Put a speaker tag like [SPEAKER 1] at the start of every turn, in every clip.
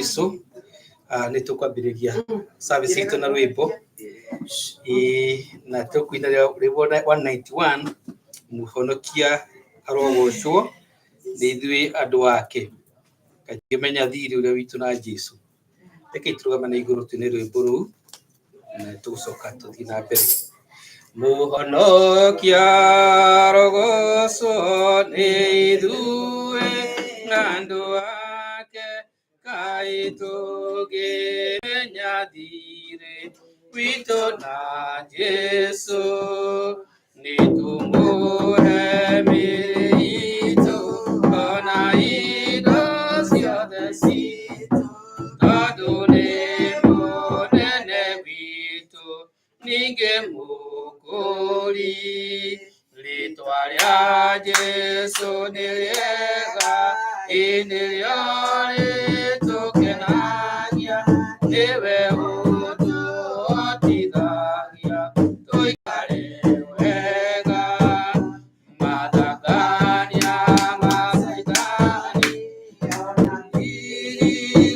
[SPEAKER 1] Yesu nitukwambiriria service itu na rwimbo na tukwina rwimbo 191 muhonokia arogocwo ni ithui andu ake kakimenya thiri uria witu na Jesu reke turugama na iguru tune rwimbo ru na tugucoka tuthi na mbere. Muhonokia arogocwo ni ithui andu ake kaitugimenya thiri witu na Jesu nitumuhe mĩĩrĩ itũ ona indo ciothe citũ tondũ nĩ mũnene witũ ningĩ mũkũri rĩĩtwa rĩa Jesu nĩ rĩega nĩrĩo rĩtũkenagia nĩwe ũtũhotithagia tũikare wega mathangania ma Saitani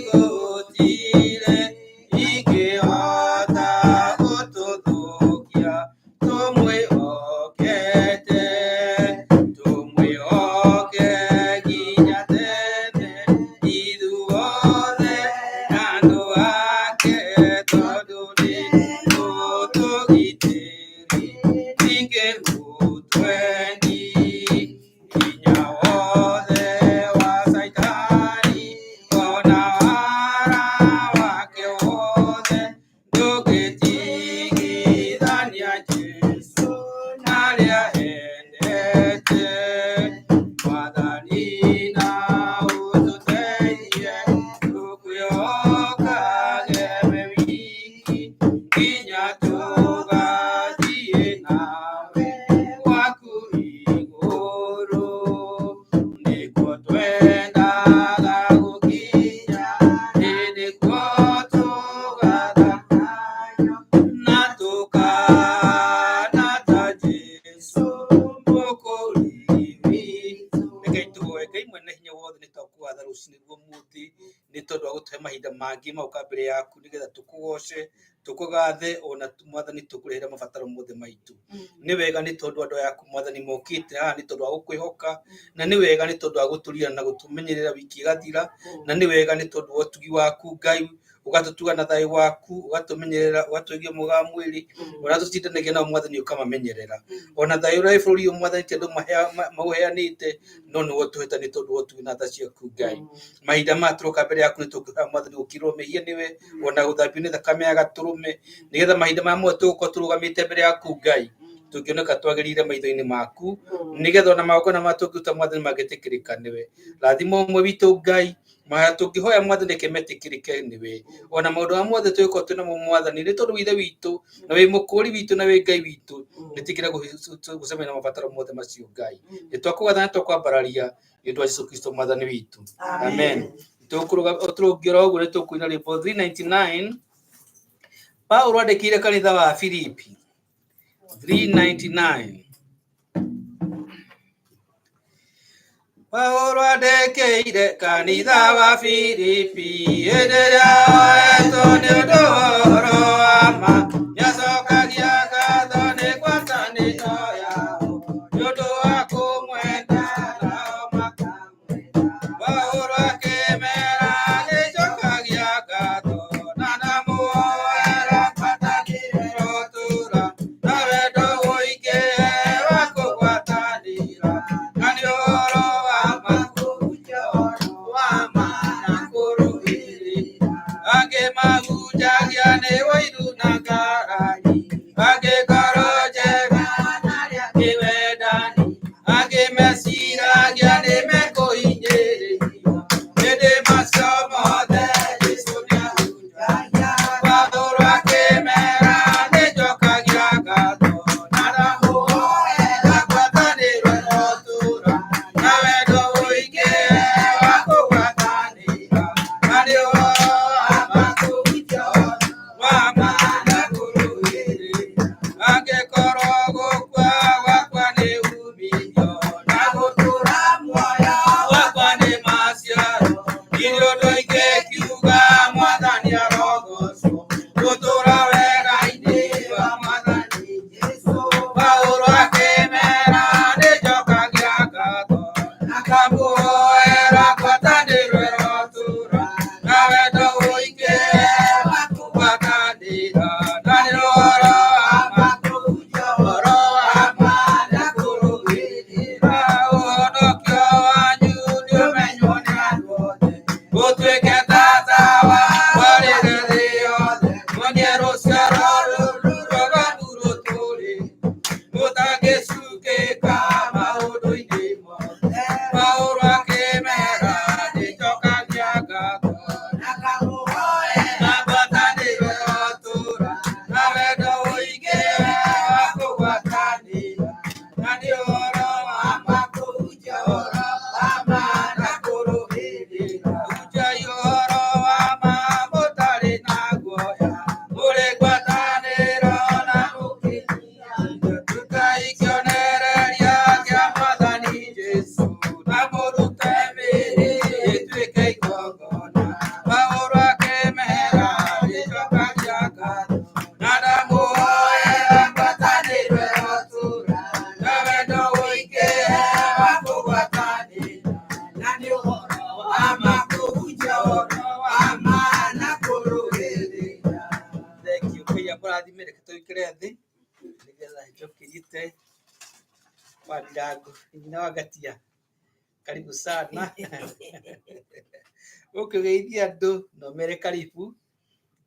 [SPEAKER 1] gũtirĩ ingĩhota gũtũthũkia tũmwĩhokete nginya tene ithuothe andũ ake tondũ nĩ mũtũgitĩri ningĩ mũtwendi hinya wothe wa Saitani ona wara wake wothe ndũngĩtigithania Jesu narĩa endete. Mwathani na ũtũteithie tũkwĩhokage we wiki nginya tũgathiĩ nawe gwaku igũrũ nĩkuo twendaga gũkinya nĩkuo tũgathakanya na tũkanata Jesu mũkũri witũ. Rekei tũhoe. Ngai mwene hinya wothe nĩ twakũgatha rũcinĩ rwa ũmũthĩ nĩ tondũ wa gũtũhe mahinda mangĩ magũka mbere yaku nĩgetha tũkũgoce tũkũgathe ona Mwathani tũkũrehera mabataro mothe maitũ. Nĩ wega nĩ tondũ andũ yaku Mwathani mokĩte haha nĩ tondũ wa gũkwĩhoka na nĩ wega nĩ tondũ wa gũtũria na gũtũmenyerera wiki ĩgathira na nĩ wega nĩ tondũ wa ũtugi waku Ngai ũgatũtuga na thayũ waku ũgatũmenyerera ũgatũigia mwega wa mwĩrĩ ona tũcindanagia nao Mwathani ũkamamenyerera ona thayũ ũrĩa wĩ bũrũri ũyũ Mwathani ti andũ maũheanĩte no nĩ wotũhete nĩ tondũ wa ũtugi na tha ciaku Ngai. Mahinda maya tũroka mbere yaku nĩ tũkwĩhoka Mwathani gũkirĩrwo mehia nĩwe ona gũthambio nĩ thakame ya gatũrũme nĩgetha mahinda maya mothe tũgũkorwo tũrũgamĩte mbere yaku Ngai tũngĩoneka twagĩrĩire maitho-inĩ maku nĩgetha ona magongona marĩa tũngĩruta Mwathani mangĩtĩkĩrĩka nĩwe. Rathima ũmwe witũ Ngai mahoya tũngĩhoya Mwathani reke metĩkĩrĩke nĩwe ona maũndũ marĩa mothe tũngĩkorwo twĩna mo Mwathani nĩ tondũ wĩ ithe witũ na wĩ mũkũri witũ na wĩ Ngai witũ nĩtĩkĩra gũcemania na mabataro mothe macio Ngai. Nĩ twakũgatha na twakwambararia nĩ ũndũ wa Jesũ Kristo Mwathani witũ, amen. Tũrũngiora ũguo nĩ tũkũina rwĩmbo 399 Paulo andĩkĩire kanitha wa Filipi 399. Paulo andĩkĩire kanitha wa Filipi hĩndĩ ĩrĩa oetwo nĩ ũndũ wa ũhoro wa ma nĩacokagia ngatho nĩ ngwatanĩro yao nĩ ũndũ wa kũmwenda nao makamwenda. Paulo akĩmera nĩnjokagia ngatho na ndamuhoera ngwatanĩro tũra na wendo mũingĩ wa kũgwatanĩra na nĩ ũhoro wa ma na kũrũĩrĩra akĩmahunjagia nĩ wĩiru na ngarari angĩkorwo njega nĩ wendani akĩmeciragia nĩ mekũhinyĩrĩrio hĩndĩ macio mothe Jesũ nĩahunjagia. Paulo akĩmera nĩnjokagia ngatho na ndamuhoera ngwatanĩro tũra na wendo mũingĩ wa kũgwatanĩra na nĩ ũhoro wa ma Fandago inawagatia. Karibu sana. Ukigeithia andu no mere karibu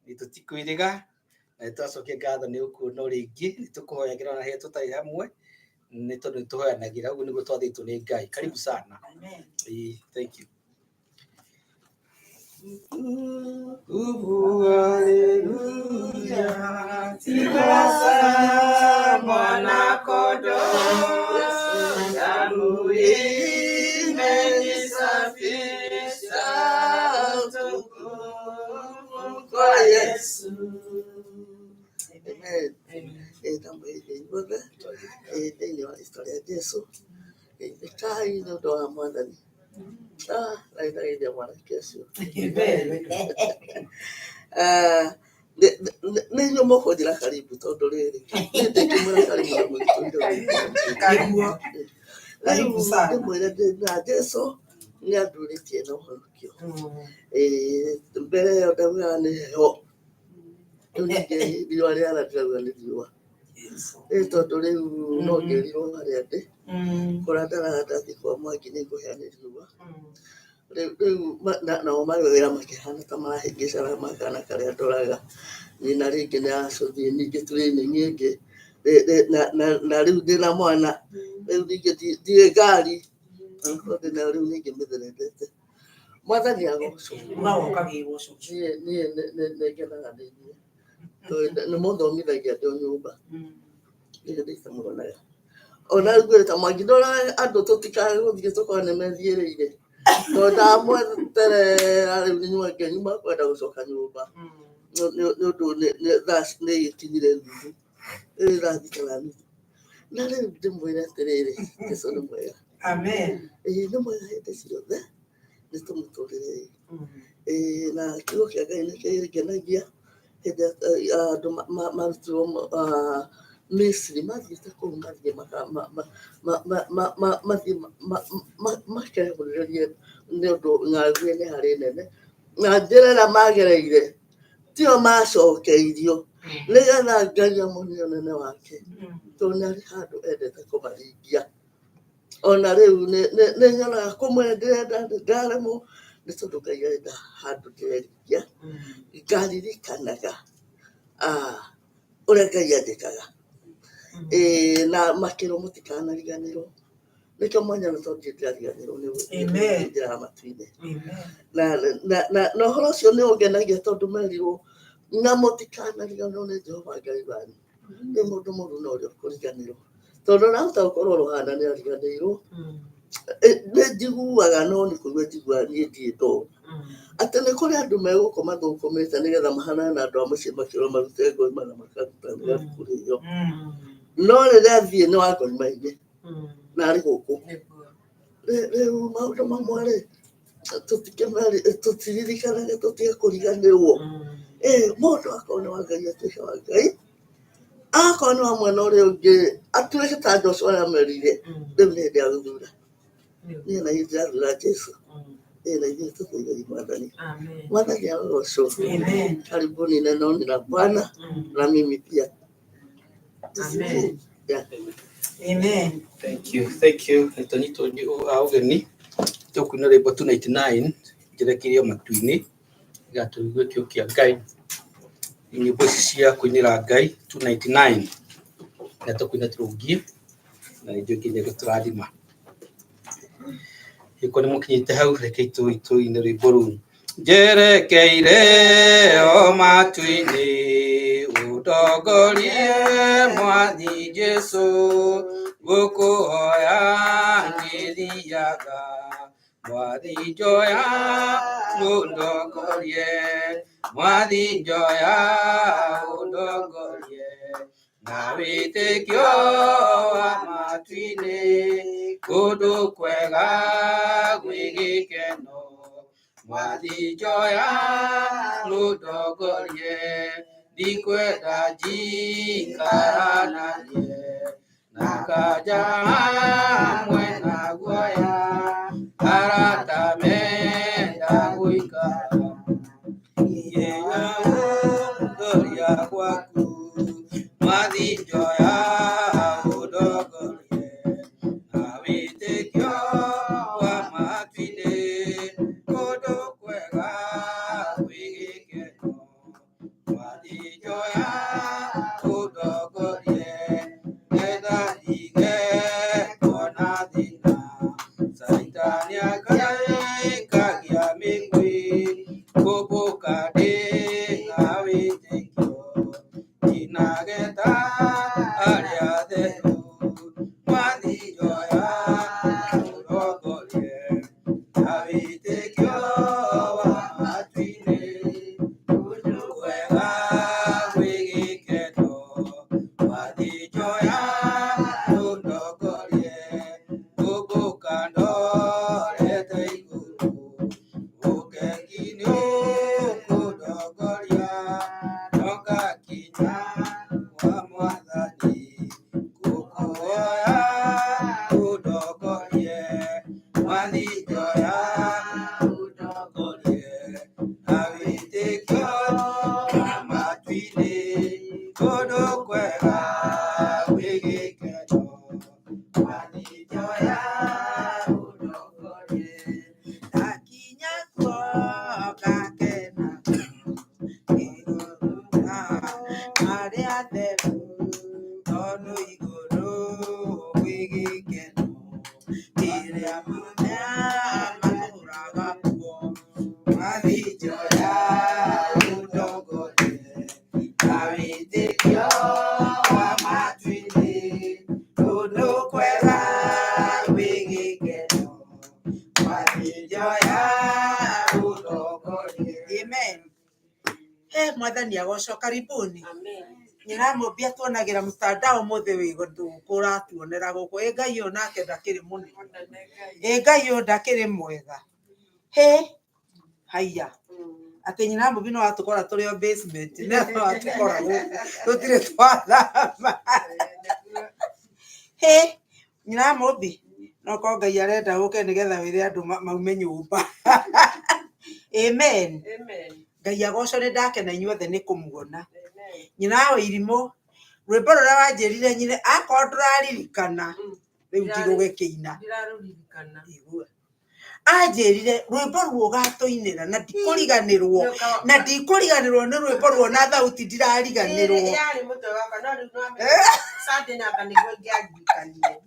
[SPEAKER 1] nitutikwiriga na twacokia ngatho ni ukuona ringi nitukuhoyagira na he tutai hamwe ni tondu nituhoyanagira uguo niguo twathitwo ni Ngai. Karibu sana. Amen. Thank you. Hallelujah. Tikasa mwana kondo damu imenisafisha utukufu kwa Yesu. Amen. Damu imeibwaga thĩinĩ wa historia ya Jesu ĩkai nĩ ũndũ wa Mwathani. Ndaithagia mwanake ũcio. Nĩ inyuĩ mũkũnjĩra karibu tondũ rĩrĩ ndĩkĩmwĩra karibu na mũgĩtũire karibu sana. Ndĩmwĩre ndĩna Jesu nĩ andurĩtie na ũhonokio. Mbere ĩyo ndaugaga nĩ heho, rĩu ningĩ riũa rĩara ndĩrauga nĩ riũa. Tondũ rĩu no ngĩrirwo harĩa ndĩ kũrĩa ndaraga ndathiĩ kwa Mwangi nĩ ngũhĩa nĩ riũa. Rĩu nao mawĩra makĩhana ta marahĩngĩcara makana karĩa ndoraga nyina rĩngĩ nĩ aracũthie ningĩ training ĩngĩ na rĩu ndĩna mwana rĩu ningĩ ndirĩ ngari nayo rĩu ningĩ mĩtherendete. Mwathani agocwo niĩ nĩngenaga nĩ inyuĩ tondũ nĩ mũthomithagia ndĩ o nyũmba nĩguo ndĩkamũonaga. Ona rĩu ta Mwangi ndora andũ tũtikae gũthiĩ tũkorwo nĩ methiĩrĩire tondũ ndamweterera rĩu nĩ nyuake nyuma kwenda gũcoka nyũmba nĩ ũndũ nĩ gĩkinyire thuthu ĩrathikana nuthu. Na rĩu ndĩmwĩre atĩrĩrĩ Jesũ nĩ mwega. Amen. Nĩ mwega hĩndĩ ciothe nĩ tũmũtũrĩre. Na kiugo kĩa Ngai nĩ kĩngenagia hĩndĩ andũ marutirwo Misri mathiĩte kũu mathiĩ makehũrĩrie nĩ ũndũ ng'aragu nĩ harĩ nene na njĩra ĩrĩa magereire tio macokeirio nĩgetha Ngai amonie ũnene wake tondũ nĩ arĩ handũ endete kũmaringia. Ona rĩu nĩ nyonaga kũmwe ndĩrenda ndaremwo nĩ tondũ Ngai arenda handũ ndĩreria ngaririkanaga ũrĩa Ngai andĩkaga na makĩrwo mũtikanariganĩrwo nĩkĩo mwanya nĩ tondũ ndĩrariganĩrwo nĩ njĩra matu-inĩ. Na ũhoro ũcio nĩ ũngenagia tondũ merirwo na mũtikanariganĩrwo nĩ Jehova Ngai wanyu. Nĩ mũndũ mũru na ũrĩa ũkũriganĩrwo tondũ ũrahota gũkorwo Rohana nĩ ariganĩirwo. Nĩ njiguaga no nĩ kũigua njiguaga niĩ ndiĩ ndoo atĩ nĩ kũrĩ andũ megũkoma thũkũmĩte nĩgetha mahanane na andũ a mũciĩ makĩrwo marute ngũrĩma na makaruta nĩgetha kũrĩo. No rĩrĩa athiĩ nĩ wa ngũrĩma-inĩ na arĩ gũkũ rĩu maũndũ mamwe rĩ tũtiririkanage tũtige kũriganĩrwo. Mũndũ akorwo nĩ wa Ngai atuĩke wa Ngai, akorwo nĩ wa mwena ũrĩa ũngĩ atuĩke ta Joshua ũrĩa amerire rĩu nĩ hĩndĩ ya gũthura. Niĩ na ndĩrathura Jesũ na ithuĩ tũtũigai Mwathani. Mwathani agocwo. Karibuni neno ni la Bwana na mimi pia. Amen. Yeah. Amen. Thank you. Tonito ni augeni tukwina rwimbo 299 njerekirio matu-inĩ gatũigwe kĩo kĩa Ngai nyĩmbo ici cia kũinĩra Ngai 299 na tukwina turungie na nĩnjũĩ nginya gũtũrathima. Iko nĩ mũkinyĩte hau rekei tũinĩ rwimbo rũu. Njerekeire o matu-inĩ ũndongorie Mwathi Jesũ gũkũhoya ngĩthiaga Mwathi njoya ũndongorie Mwathi njoya ũndongorie na wĩtĩkio wa matu-inĩ kũndũ kwega gwĩ gĩkeno Mwathi njoya ũndongorie ndikwenda njikaranagie na kanja hamwe na guoya arata menda gũikara ũndongoria gwaku Mwathi njoya ũndongorie
[SPEAKER 2] Mwathani agocwo, karibuni. Nyiramwambia tuonagira mtandao mothe wigo ndukura tuonera guko Ngai yo nake ndakiri munene Ngai yo ndakiri mwega haya ati nyiramwambia no atukora turi on basement na atukora tutire twathama nyiramwambia no ko Ngai arenda guke nigetha wire andu maume nyumba amen Ngai agocwo ni ndakena inyuothe ni kumuona nyina wa irimo rwimbo ruria wanjirire nyine akorwo nduraririkana riu ndigugikina igua anjirire rwimbo ruo gatuinira na ndikuriganirwo ni rwimbo ruo na thauti ndirariganirwo yari mutwe wakwa no riu sande na kanigwo ngiaririkanire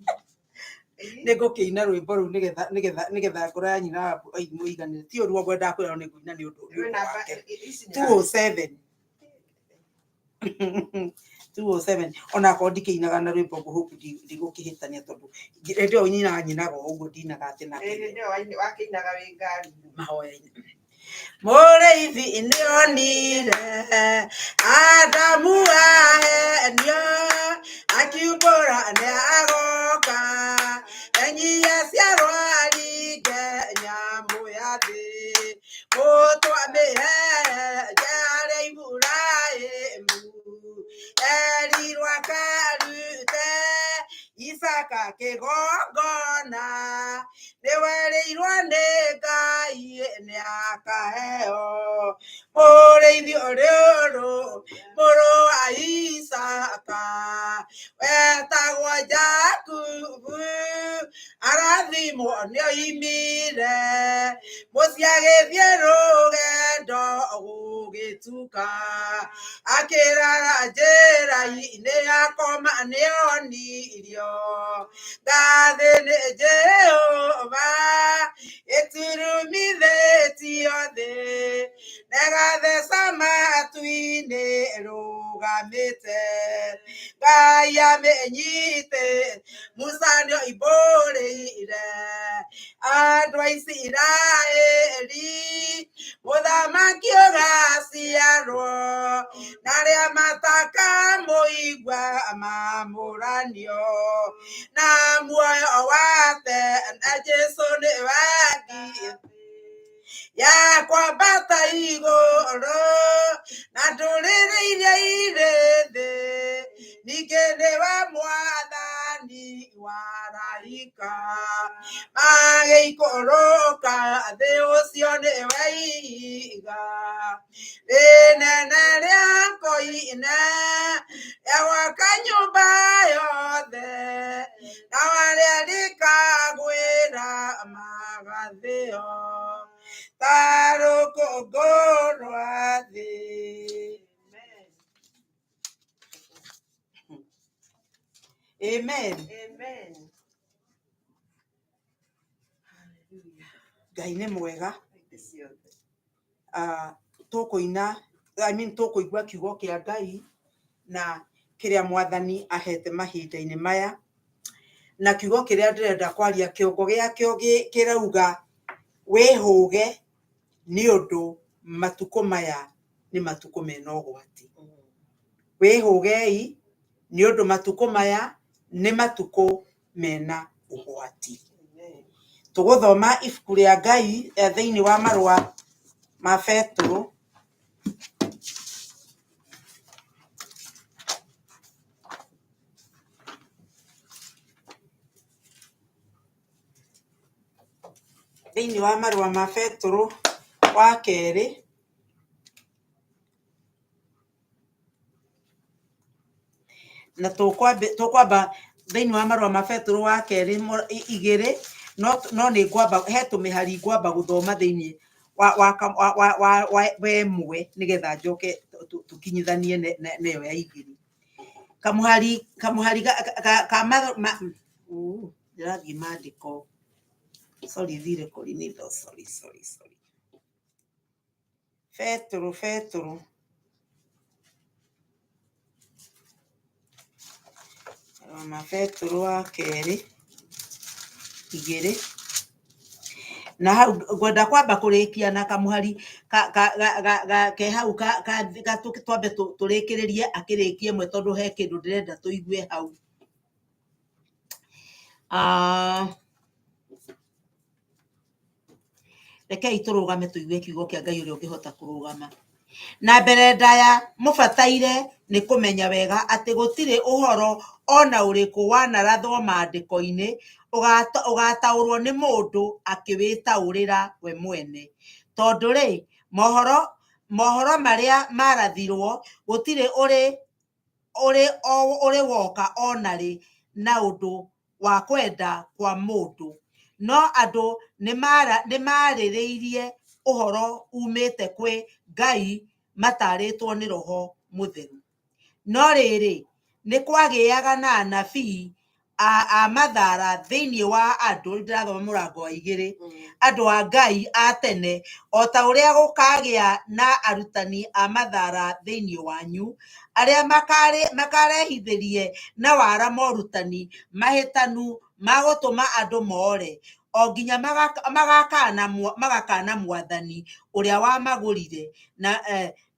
[SPEAKER 2] nigukiina rwimbo ru nigetha ngoro ya nyina muiganire ti uruo ngwenda kwira ni kuina ni undu 207 207 ona ko ndikiinaga na rwimbo nguhuku ndigukihitania tondu ndio nyinaga uguo ndinaga ati na ndio wakiinaga wi ngari mahoya-ini Mureithi nionire Adamu ahenio akiumbura ni agoka enyia ciarwa ringe nyamu ya thi mutwamihe jare Iburaimu erirwa karute Isaka kigongona niwerirwo ni Ngai ni akaheo Mureithi uriuru muru wa Isaka wetagwo Jakubu arathimwo nioimire muci agithie rugendo gugituka akiraga njira-ini akoma nionirio ngathi ni Jehova iturumithetio thi negatheca matu-ini rugamite Ngai amenyite Musa nio imbũrĩire andũ a Isiraeli mũthamaki ũgaciarwo na arĩa matakamũigua mamũranio na muoyo wake na Jesu nĩ wathie ya kwambata igũrũ na ndũrĩrĩ iria irĩ thĩ ningĩ nĩ wa Mwathani wa raika magĩikũrũka thĩ ũcio nĩ we ihiga rĩnene rĩa koine rĩa gwaka nyũmba yothe na arĩa rĩkagwĩra magathĩo ta rũkũngũ rwa thĩ. Amen.
[SPEAKER 3] Amen.
[SPEAKER 2] Ngai nĩ mwega. Tũkũina, tũkũigua kiugo kĩa Ngai na kĩrĩa Mwathani ahete mahinda-inĩ maya, na kiugo kĩrĩa ndĩrenda kwaria kĩongo gĩakĩo kĩrauga wĩhũge nĩ ũndũ matukũ maya nĩ matukũ mena ũgwati. Wĩhũgei nĩ ũndũ matukũ maya nĩ matukũ mena ũgwati. Tũgũthoma ibuku rĩa Ngai thĩinĩ wa marũa ma Petro, thĩinĩ wa marũa ma Petro wa kerĩ, na tũkwamba thĩinĩ wa marũa ma Petro wa kerĩ 2, no nĩ ngwamba he tũmĩhari ngwamba gũthoma thĩinĩ wa ĩmwe nĩgetha njoke tũkinyithanie neyo ya 2. Kamuhari ndĩrathiĩ maandĩko, sorry thire Korinitho, sorry. Petro ma Petro wa kerĩ 2, na hau ngwenda kwamba kũrĩkia na kamuhari ke hau twambe tũrĩkĩrĩrie akĩrĩkie ĩmwe tondũ he kĩndũ ndĩrenda tũigue hau. Rekei tũrũgame tũigue kiugo kĩa Ngai ũrĩa ũngĩhota kũrũgama. Na mbere ndaya mũbataire nĩ kũmenya wega atĩ gũtirĩ ũhoro ona ũrĩkũ wanarathwo maandĩko-inĩ ũgataũrwo nĩ mũndũ akĩwĩtaũrĩra we mwene. Tondũ rĩ, mohoro marĩa marathirwo gũtirĩ ũrĩ woka onarĩ na ũndũ wa kwenda kwa mũndũ, no andũ nĩ marĩrĩirie ũhoro umĩte kwĩ Ngai matarĩtwo nĩ Roho Mũtheru. No rĩrĩ, nĩ kwagĩaga na anabii a mathara thĩinĩ wa andũ, ndĩrathoma mũrango wa 2, andũ a Ngai a tene, o ta ũrĩa gũkagĩa na arutani a mathara thĩinĩ wanyu, arĩa makarehithĩrie na wara morutani mahĩtanu ma gũtũma andũ more, o nginya magakana Mwathani ũrĩa wamagũrire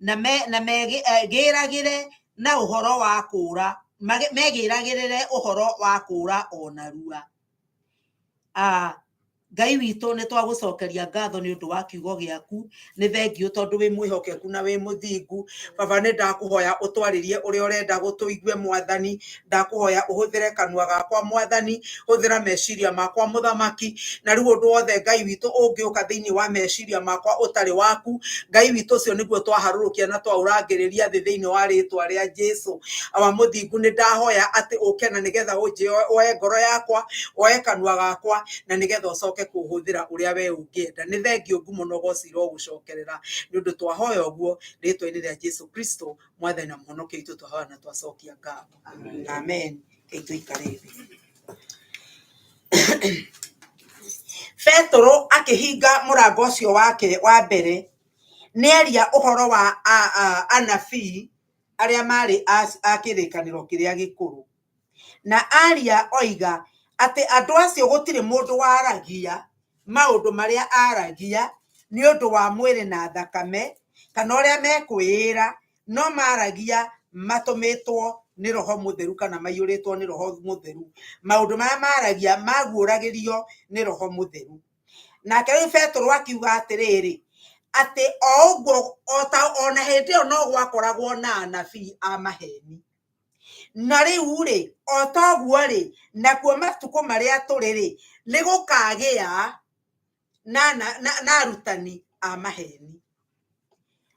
[SPEAKER 2] na megĩragĩre na ũhoro wa kũũra, megĩragĩrĩre ũhoro wa kũũra o narua. Ngai witũ nĩ twagũcokeria ngatho nĩ ũndũ wa kiugo gĩaku. Nĩ thengiũ tondũ wĩ mwĩhokeku na wĩ mũthingu. Baba, nĩ ndakũhoya ũtwarĩrie ũrĩa ũrenda gũtũigue Mwathani. Ndakũhoya ũhũthĩre kanua gakwa Mwathani, hũthĩra meciria makwa Mũthamaki, na rĩu ũndũ wothe Ngai witũ ũngĩũka thĩinĩ wa meciria makwa ũtarĩ waku, Ngai witũ ũcio nĩguo twaharũrũkia na twaũrangĩrĩria thĩ thĩinĩ wa rĩtwa rĩa Jesũ. Wa mũthingu, nĩ ndahoya atĩ ũke na nĩgetha woe ngoro yakwa, woe kanua gakwa, na nĩgetha ũcoke kũhũthĩra ũrĩa we ũngĩenda. Nĩ thengiũ ngumo na ũgooci rogũcokerera nĩ ũndũ twahoya ũguo rĩtwa-inĩ rĩa Jesũ Kristo Mwathani na Mũhonokia witũ, twahoya na twacokia ngatho. Amen. Kei tũikare thĩ. Petro akĩhinga mũrango ũcio wake wa mbere, nĩ aria ũhoro wa anabii arĩa marĩ a kĩrĩkanĩro kĩrĩa gĩkũrũ, na aria oiga atĩ andũ acio gũtirĩ mũndũ waragia maũndũ marĩa aragia nĩ ũndũ wa mwĩrĩ na thakame kana ũrĩa mekwĩĩra, no maragia matũmĩtwo nĩ Roho Mũtheru kana maiyũrĩtwo nĩ Roho Mũtheru. Maũndũ marĩa maragia maguũragĩrio nĩ Roho Mũtheru. Nake rĩu Petro akiuga atĩrĩrĩ, atĩ o ũguo ona hĩndĩ ĩyo no gwakoragwo na anabii a maheni. Na rĩu rĩ, o toguo rĩ, nakuo matukũ marĩa tũrĩ rĩ, nĩ gũkagĩa na arutani a maheni.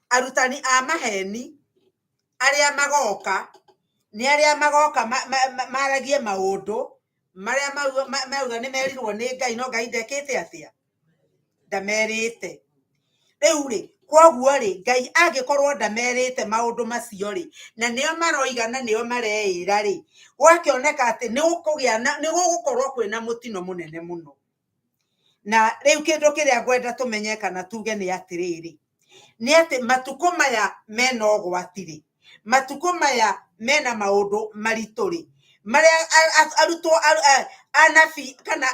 [SPEAKER 2] Arutani a maheni arĩa magoka nĩ arĩa magoka maragie maũndũ marĩa mauga nĩ merirwo nĩ Ngai, no Ngai ndekĩte atĩa? Ndamerĩte. Rĩu rĩ, koguo rĩ Ngai angĩkorwo ndamerĩte maũndũ macio rĩ na nĩo maroiga na nĩo mareĩra rĩ gwakĩoneka atĩ nĩ gũgũkorwo kwĩna mũtino mũnene mũno. Na rĩu kĩndũ kĩrĩa ngwenda tũmenye kana tuge nĩ atĩrĩrĩ nĩ atĩ matukũ maya mena ũgwati rĩ matukũ maya mena maũndũ maritũ rĩ marĩa arutwo anabi kana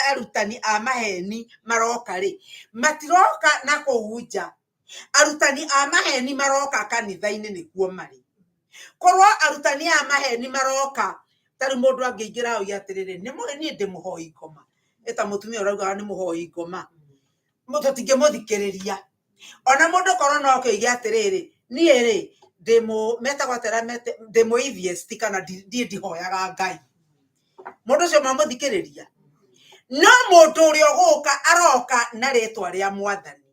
[SPEAKER 2] arutani a maheni maroka rĩ matiroka na kũunja. Arutani a maheni maroka kanitha-inĩ nĩkuo marĩ. Korwo arutani a maheni maroka tarĩ mũndũ angĩingĩra oige atĩrĩrĩ niĩ ndĩmũhoi ngoma eta mũtumia ũrauga nĩ mũhoi ngoma tũtingĩmũthikĩrĩria. Ona mũndũ korwo no oige atĩrĩrĩ niĩ rĩ metagwo atĩra ndĩmũ kana ndihoyaga Ngai, mũndũ ũcio mamũthikĩrĩria. No mũndũ ũrĩa ũgũka aroka na rĩtwa rĩa Mwathani,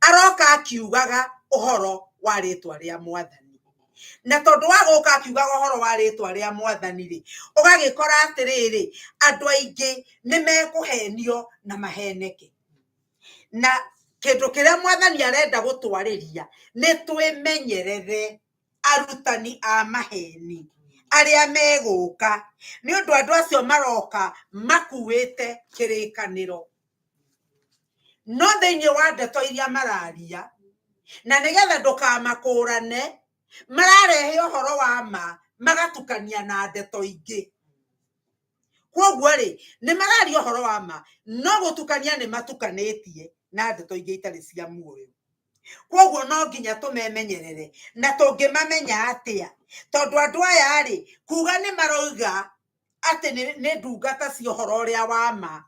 [SPEAKER 2] aroka akiugaga ũhoro wa rĩtwa rĩa Mwathani. Na tondũ wa gũka akiugaga ũhoro wa rĩtwa rĩa Mwathani rĩ ũgagĩkora atĩrĩrĩ andũ aingĩ nĩ mekũhenio na maheneke. Na kĩndũ kĩrĩa Mwathani arenda gũtwarĩria nĩ twĩmenyerere arutani a maheni arĩa megũka nĩ ũndũ andũ acio maroka makuĩte kĩrĩkanĩro no thĩinĩ wa ndeto iria mararia na nĩgetha ndũkamakũrane mararehe ũhoro wa ma magatukania na ndeto ingĩ. Koguo rĩ nĩ mararia ũhoro wa ma no gũtukania nĩ matukanĩtie na ndeto ingĩ itarĩ cia muoyo. Koguo no nginya tũmemenyerere na tũngĩmamenya atĩa tondũ andũ aya rĩ kuga nĩ maroiga atĩ nĩ ndungata cia ũhoro ũrĩa wa ma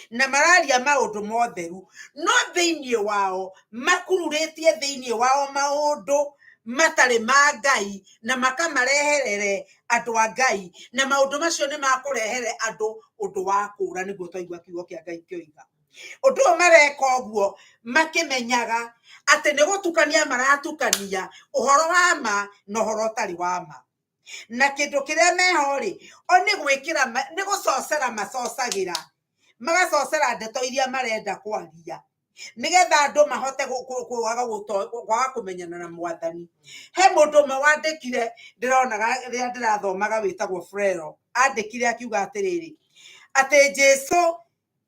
[SPEAKER 2] na mararia maũndũ motheru no thĩinĩ wao makururĩtie thĩinĩ wao maũndũ matarĩ ma Ngai na makamareherere andũ a Ngai na maũndũ macio nĩ makũrehere andũ ũndũ wa kũũra nĩguo twaigua kiugo kĩa Ngai kĩoiga. Ũndũ ũyũ mareka ũguo makĩmenyaga atĩ nĩ gũtukania maratukania ũhoro wa ma na ũhoro ũtarĩ wa ma. Na kĩndũ kĩrĩa meho rĩ o nĩ gwĩkĩra nĩ gũcocera macocagĩra magacocera ndeto iria marenda kwaria nĩgetha andũ mahote kwaga kũmenyana na Mwathani. He mũndũ ũmwe wandĩkire ndĩronaga rĩrĩa ndĩrathomaga wĩtagwo Frero andĩkire akiuga atĩrĩrĩ atĩ Jesũ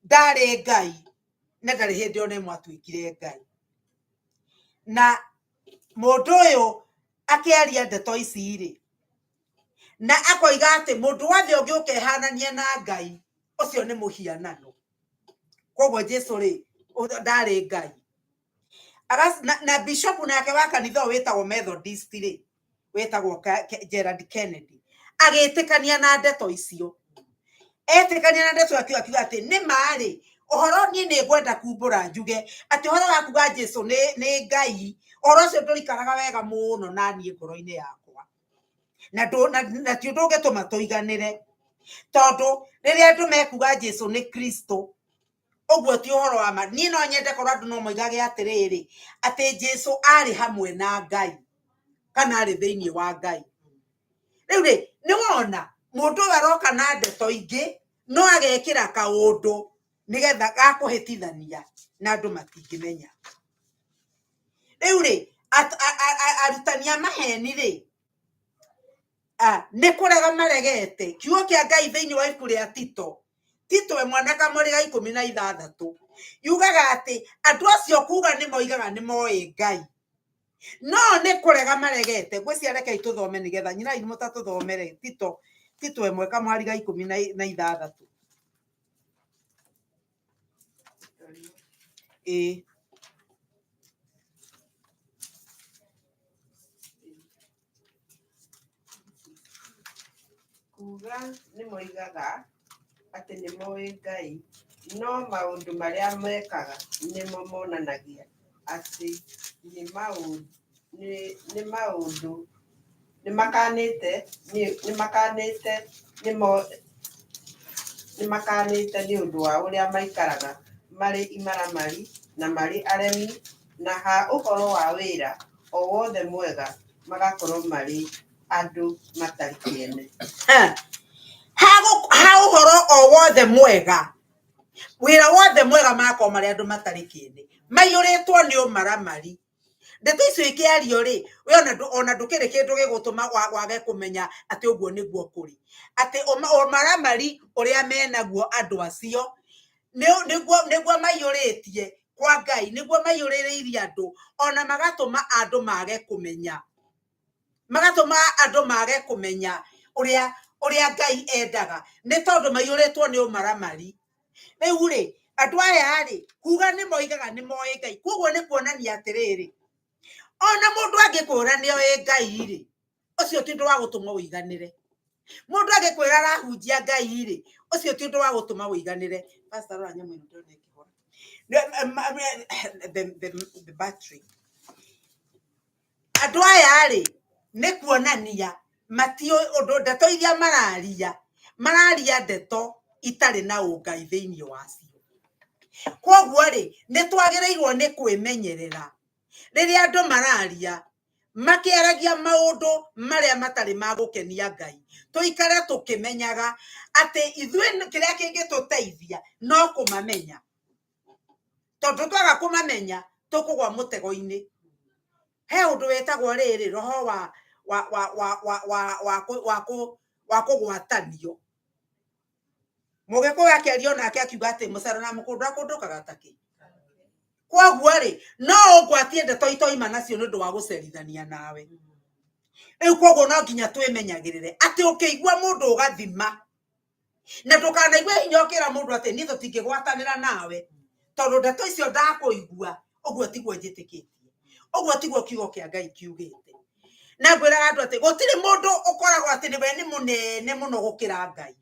[SPEAKER 2] ndarĩ Ngai na ndarĩ hĩndĩ ona ĩmwe atuĩkire Ngai. Na mũndũ ũyũ akĩaria ndeto ici rĩ na akoiga atĩ mũndũ wothe ũngĩ ũkehanania na Ngai ũcio nĩ mũhianano. Koguo Jesũ rĩ ndarĩ Ngai. Na bishop nake wa kanitha ũyũ wĩtagwo Methodist rĩ wĩtagwo Gerald Kennedy agĩtĩkania na ndeto icio. Etĩkania na ndeto akiuga atĩ nĩ marĩ ũhoro niĩ nĩ ngwenda kumbũra njuge atĩ ũhoro wa kuga Jesũ nĩ Ngai ũhoro ũcio ndũrikaraga wega mũno na niĩ ngoro-inĩ yakwa na ti ũndũ ũngĩtũma tũiganĩre tondũ rĩrĩa andũ mekuga Jesũ nĩ Kristo ũguo ti ũhoro wa ma. Niĩ no nyende korwo andũ no moigage atĩrĩrĩ atĩ Jesũ arĩ hamwe na Ngai kana arĩ thĩinĩ wa Ngai. Rĩu rĩ nĩ wona mũndũ ũyũ aroka na ndeto ingĩ no agekĩra kaũndũ nĩgetha gakũhĩtithania na andũ matingĩmenya. Rĩu rĩ arutani a maheni rĩ nĩ kũrega maregete kiugo kĩa Ngai thĩinĩ wa ibuku rĩa Tito we mwana kamũrĩ ga 16 yugaga atĩ andũ acio kuga nĩ moigaga nĩ moĩ Ngai no nĩ kũrega maregete. Ngwĩciria rekei tũthome nĩgetha nyina inyuĩ mũtatũthomere Tito we mwana kamũrĩ ga 16.
[SPEAKER 3] Kuga nĩ moigaga atĩ nĩ moĩ Ngai no maũndũ marĩa mekaga nĩmo monanagia atĩ nĩ makanĩte nĩ ũndũ wa ũrĩa maikaraga marĩ imaramari na marĩ aremi na ha ũhoro wa wĩra o wothe mwega magakorwo marĩ andũ matarĩ kĩene.
[SPEAKER 2] Ha ũhoro o wothe mwega wĩra wothe mwega magakorwo marĩ andũ matarĩ kĩene maiyũrĩtwo nĩ ũmaramari ndeto icio ikiario ri we ona ndukire kindu gigutuma wage kumenya ati uguo niguo kuri ati maramari uria menaguo andu acio niguo maiyuritie kwa Ngai, niguo maiyuririirie andu ona magatuma andu mage kumenya uria Ngai endaga ni tondu maiyuritwo ni umaramari. Riu ri andu aya ri kuga ni moigaga ni moe Ngai, koguo ni kuonania atiriri ona mundu angikwira ni oe Ngai ri ucio ti ndu wa gutuma uiganire. Mundu angikwira arahunjia Ngai ri ucio ti ndu wa gutuma uiganire. Pastor Ranya mwino ndone kihora the battery. Andu aya ri ni kuonania matio undu ndeto iria mararia ndeto itari na ungai thiini wacio. Koguo ri ni twagireirwo ni kwimenyerera riria andu mararia makiaragia maundu maria matari magukenia Ngai, tuikare tukimenyaga ati ithui kiria kingituteithia no kumamenya, tondu twaga kumamenya tukugwa mutego-ini. He undu wetagwo riri roho wa kugwatanio. Mugikuyu akiario nake akiuga ati mucaro na mukundu akundukaga taki. Koguo ri no ugwatie ndeto itoima nacio nundu wa gucerithania nawe. Riu koguo no nginya twimenyagirire ati ukigwa mundu ugathima na ndukanaigwe hinya ukira mundu ati ni tutingigwatanira nawe tondu ndeto icio ndakuigua uguo tiguo njitikitie, uguo tiguo kiugo kia Ngai kiugite. Na ngwira andu ati gutiri mundu ukoragwo ati ni we ni munene muno gukira Ngai.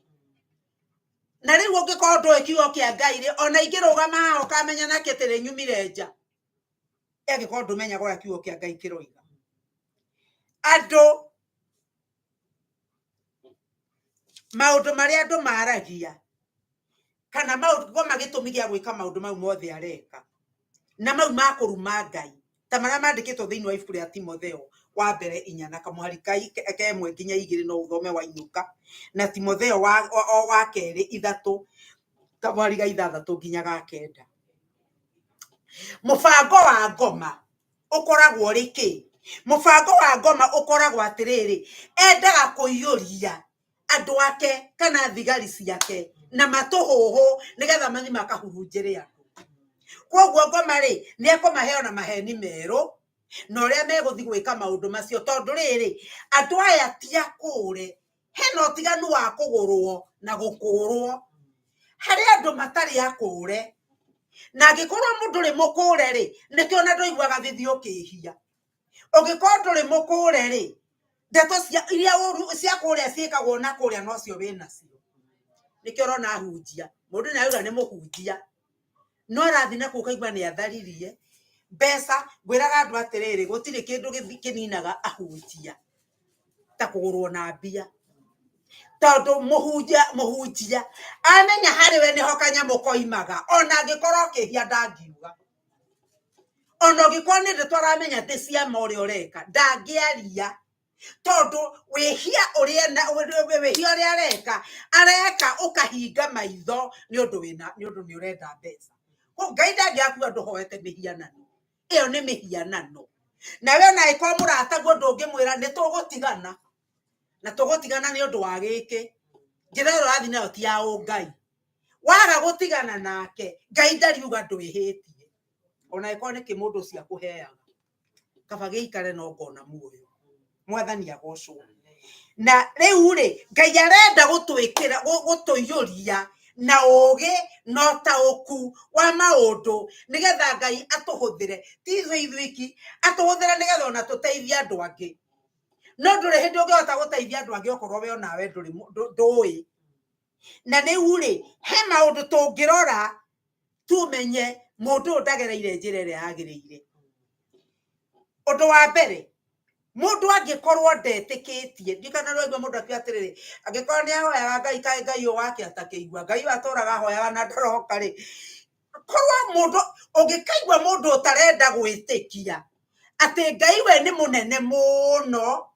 [SPEAKER 2] Na riu ungikorwo ndui kiugo kia Ngai ri ona ingirugama ukamenya nake ati nyumire nja angikorwo ndumenya gwa kiugo kia Ngai kiroiga. Andu maundu maria andu maragia kana maundu go magitumigia gwika maundu mau mothe areka na mau makuruma Ngai ta maria mandikitwo thiini wa ibuku ria Timotheo wa mbere 4 na kamwari kai kemwe nginya 2 no uthome wainuka, na Timotheo wa keri 3 kamwari ga 6 nginya ga 9. Mubango wa ngoma ukoragwo riki, mubango wa ngoma ukoragwo atiriri endaga kuiyuria andu ake kana thigari ciake na matuhuhu nigetha mathi makahurunjire andu. Koguo ngoma ri ni ekumahe ona maheni meru na uria meguthi gwika maundu macio tondu riri andu aya ti akure. Hena utiganu wa kugurwo na gukurwo. Hari andu matari akure na angikorwo mundu ri mukure ri nikio na ndoiguaga thithi ukihia. Ungikorwo nduri mukure ri ndeto iria uru cia kuria ciikagwo na kuria no cio winacio. Nikio rona hunjia mundu ni auga ni muhunjia no arathi na kukaigwa ni atharirie mbeca. Ngwiraga andu atiriri gutiri kindu kininaga ahunjia ta kugurwo na mbia tondu muhunjia amenya hari we niho kanyamu koimaga ona angikorwo kihia ndangiuga, ona ungikorwo ni ndeto aramenya ti cia mori ureka ndangiaria tondu wihia uria areka ukahinga maitho ni undu ni urenda mbeca. Ngai ndangiakua nduhoete mihianano iyo ni mihianano. Na we ona ikorwo murata gwo ndungimwira ni tugutigana na tugutigana ni undu wa giki njira iro athi nayo ti ya Ngai. Waga gutigana nake Ngai ndariuga ndwihitie ona ikorwo ni kimundu cia kuheaga kaba giikare no ngona muoyo. Mwathani agocwo. Na riu ri Ngai arenda gutwikira gutuiyuria na ugi no tauku wa maundu nigetha Ngai atuhuthire ti ithuiki atuhuthira nigetha ona tuteithia andu angi. No nduri hindi ungihota guteithia andu angi okorwo we onawe ndui. Na riu ri he maundu tungirora tumenye mundu ndagereire njira iria yagiriire. Undu wa mbere mundu angikorwo ndetikitie ndikana rwego mundu akiatiriri angikorwo ni ahoyaga Ngai kai Ngai wake atakeigua Ngai aturaga ahoyaga na ndoroka ri korwo mundu ungikaigua mundu utarenda gwitikia ati Ngai we ni munene muno,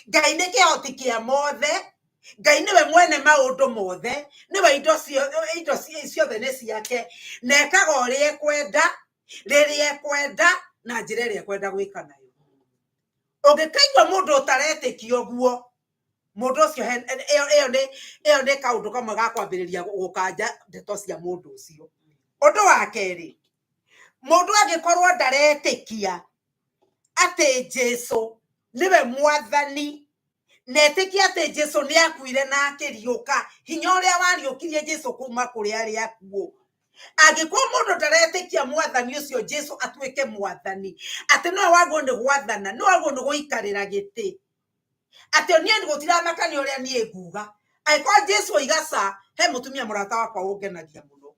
[SPEAKER 2] Ngai ni kihoti kia mothe, Ngai niwe mwene maundu mothe, niwe indo ciothe ni ciake na ekaga uria ekwenda riria ekwenda na njira ĩrĩa kwenda gwĩka nayo. Ũngĩkaigua mũndũ ũtaretĩkia ũguo, mũndũ ũcio ĩyo nĩ kaũndũ kamwe ga kwambĩrĩria gũkanja ndeto cia mũndũ ũcio. Ũndũ wa kerĩ, mũndũ angĩkorwo ndaretĩkia atĩ Jesũ nĩwe mwathani, na etĩkia atĩ Jesũ nĩ akuire na akĩriũka, hinya ũrĩa wariũkirie Jesũ kuma kũrĩ arĩa akuũ, angĩkorwo mũndũ ndaretĩkia mwathani ũcio Jesũ atuĩke mwathani, atĩ no wagwo nĩ gwathana, no wagwo nĩ gũikarĩra gĩtĩ, atĩ niĩ gũtiramakania ũrĩa niĩ nguga, angĩkorwo Jesũ aigaca, he mũtumia mũrata wakwa ũngenagia mũno.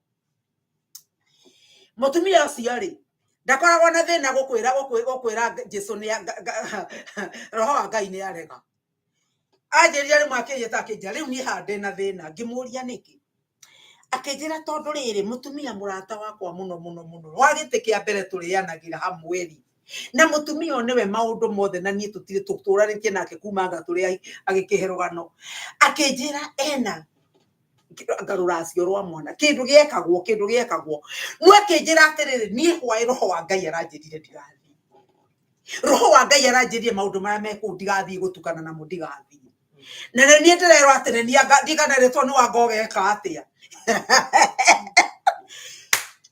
[SPEAKER 2] Mũtumia ũcio rĩ, ndakoragwo na thĩna gũkwĩra Jesũ nĩ roho wa Ngai nĩ arega. Anjĩrire rĩmwe akĩnjĩta akĩnjĩra rĩu niĩ handĩ na thĩna, ngĩmũria nĩkĩ, akĩnjĩra tondũ rĩrĩ mũtumia mũrata wakwa mũno wa gĩtĩ kĩa mbere tũrĩanagĩra hamwe rĩ, na mũtumia ũyũ nĩwe maũndũ mothe na niĩ tũtirĩ tũtũranĩtie nake kuma tũrĩa agĩkĩhe rũgano, akĩnjĩra ena ngarũracio rwa mwana, kĩndũ gĩekagwo no akĩnjĩra atĩrĩrĩ, niĩ hwaĩ roho wa Ngai aranjĩrire ndigathiĩ, roho wa Ngai aranjĩrire maũndũ marĩa mekũu ndigathiĩ gũtukana namo ndigathiĩ, na niĩ ndĩrerwo atĩrĩ ndiganĩrĩtwo nĩ wanga ũgeka atĩa.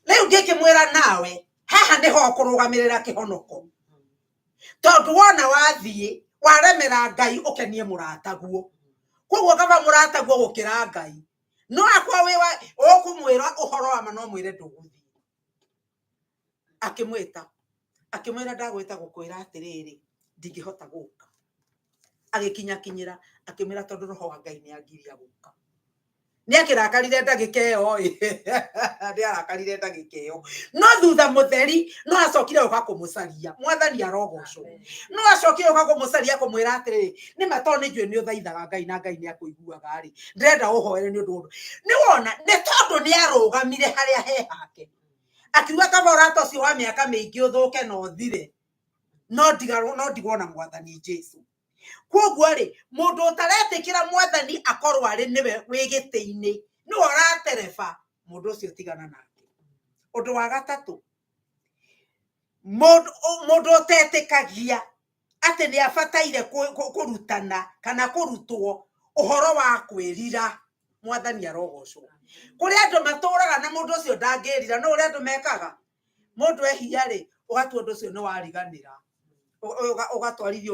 [SPEAKER 2] Rĩu ngĩkĩmwĩra nawe haha nĩho kũrũgamĩrĩra kĩhonoko, tondũ wona wathiĩ waremera Ngai ũkenie mũrataguo, koguo kaba mũrataguo gũkĩra Ngai, no akwa wĩwa ũkũmwĩra ũhoro wa ma no mwĩre ndũgũthiĩ. Akĩmwĩra ndagwĩta gũkwĩra atĩrĩrĩ ndingĩhota gũka. Agĩkinyakinyĩra akĩmwĩra tondũ roho wa Ngai nĩ angiria gũka. Nĩ akĩrakarire ndagĩka ĩyo nĩarakarire ndagĩka ĩyo, no thutha mũtheri no acokire ũka kũmũcaria, mwathani arogocwo, no acokire ũka kũmũcaria kũmwĩra atĩrĩrĩ nĩma tondũ nĩ njũĩ nĩ ũthaithaga Ngai na Ngai nĩ akũiguaga rĩ, ndĩrenda ũhoere nĩ ũndũ nĩ wona nĩ tondũ nĩ arũgamire harĩa he hake, akiuga kaba ũrata ũcio wa mĩaka mĩingĩ ũthũke na ũthire, no ndigwo na mwathani Jesũ. Koguo rĩ, mũndũ ũtaretĩkĩra mwathani akorwo arĩ nĩwe wĩ gĩtĩ-inĩ, nĩwe ũratereba, mũndũ ũcio tigana nake. Ũndũ wa gatatũ, mũndũ ũtetĩkagia atĩ nĩ abataire kũrutana kana kũrutwo ũhoro wa kwĩrira, mwathani arogocwo. Kũrĩ andũ matũraga na mũndũ ũcio ndangĩrira, no ũrĩa andũ mekaga, mũndũ ehia rĩ, ũgatua ũndũ ũcio nĩ wariganĩra, ũgatwarithio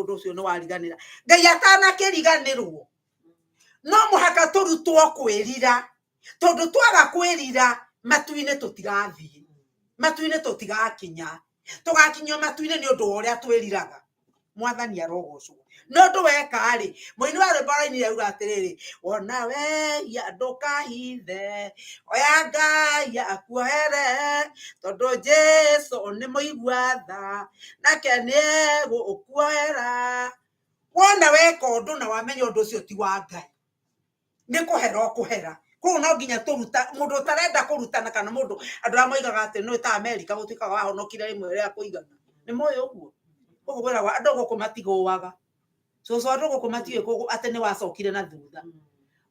[SPEAKER 2] ũndũ ũcio nĩ wariganĩra. Ngai atanakĩriganĩrwo, no mũhaka tũrutwo kwĩrira, tondũ twaga kwĩrira matu-inĩ tũtigathiĩ, matu-inĩ tũtigakinya, tũgakinyio matu-inĩ nĩ ũndũ wa ũrĩa twĩriraga. Mwathani arogocwo. No ũndũ weka rĩ, mũini wa rwĩmbo-inĩ auga atĩrĩrĩ, wona wehia ndũkahithe, oya Ngai akuohere, tondũ Jesũ nĩ mũigua tha, nake nĩ egũkuohera. Wona weka ũndũ na wamenya ũndũ ũcio ti wa Ngai, nĩ kũhera ũkũhera. Koguo no nginya tũruta, mũndũ ũtarenda kũrutana kana mũndũ andũ arĩa moigaga atĩ nĩ ta Amerika gũtuĩkaga wahonokire rĩmwe rĩa kũigana, nĩ moĩ ũguo. Koguo kwĩragwo andũ gũkũ matigũaga, cũcũ andũ gũkũ matiũĩ atĩ nĩ wacokire na thutha,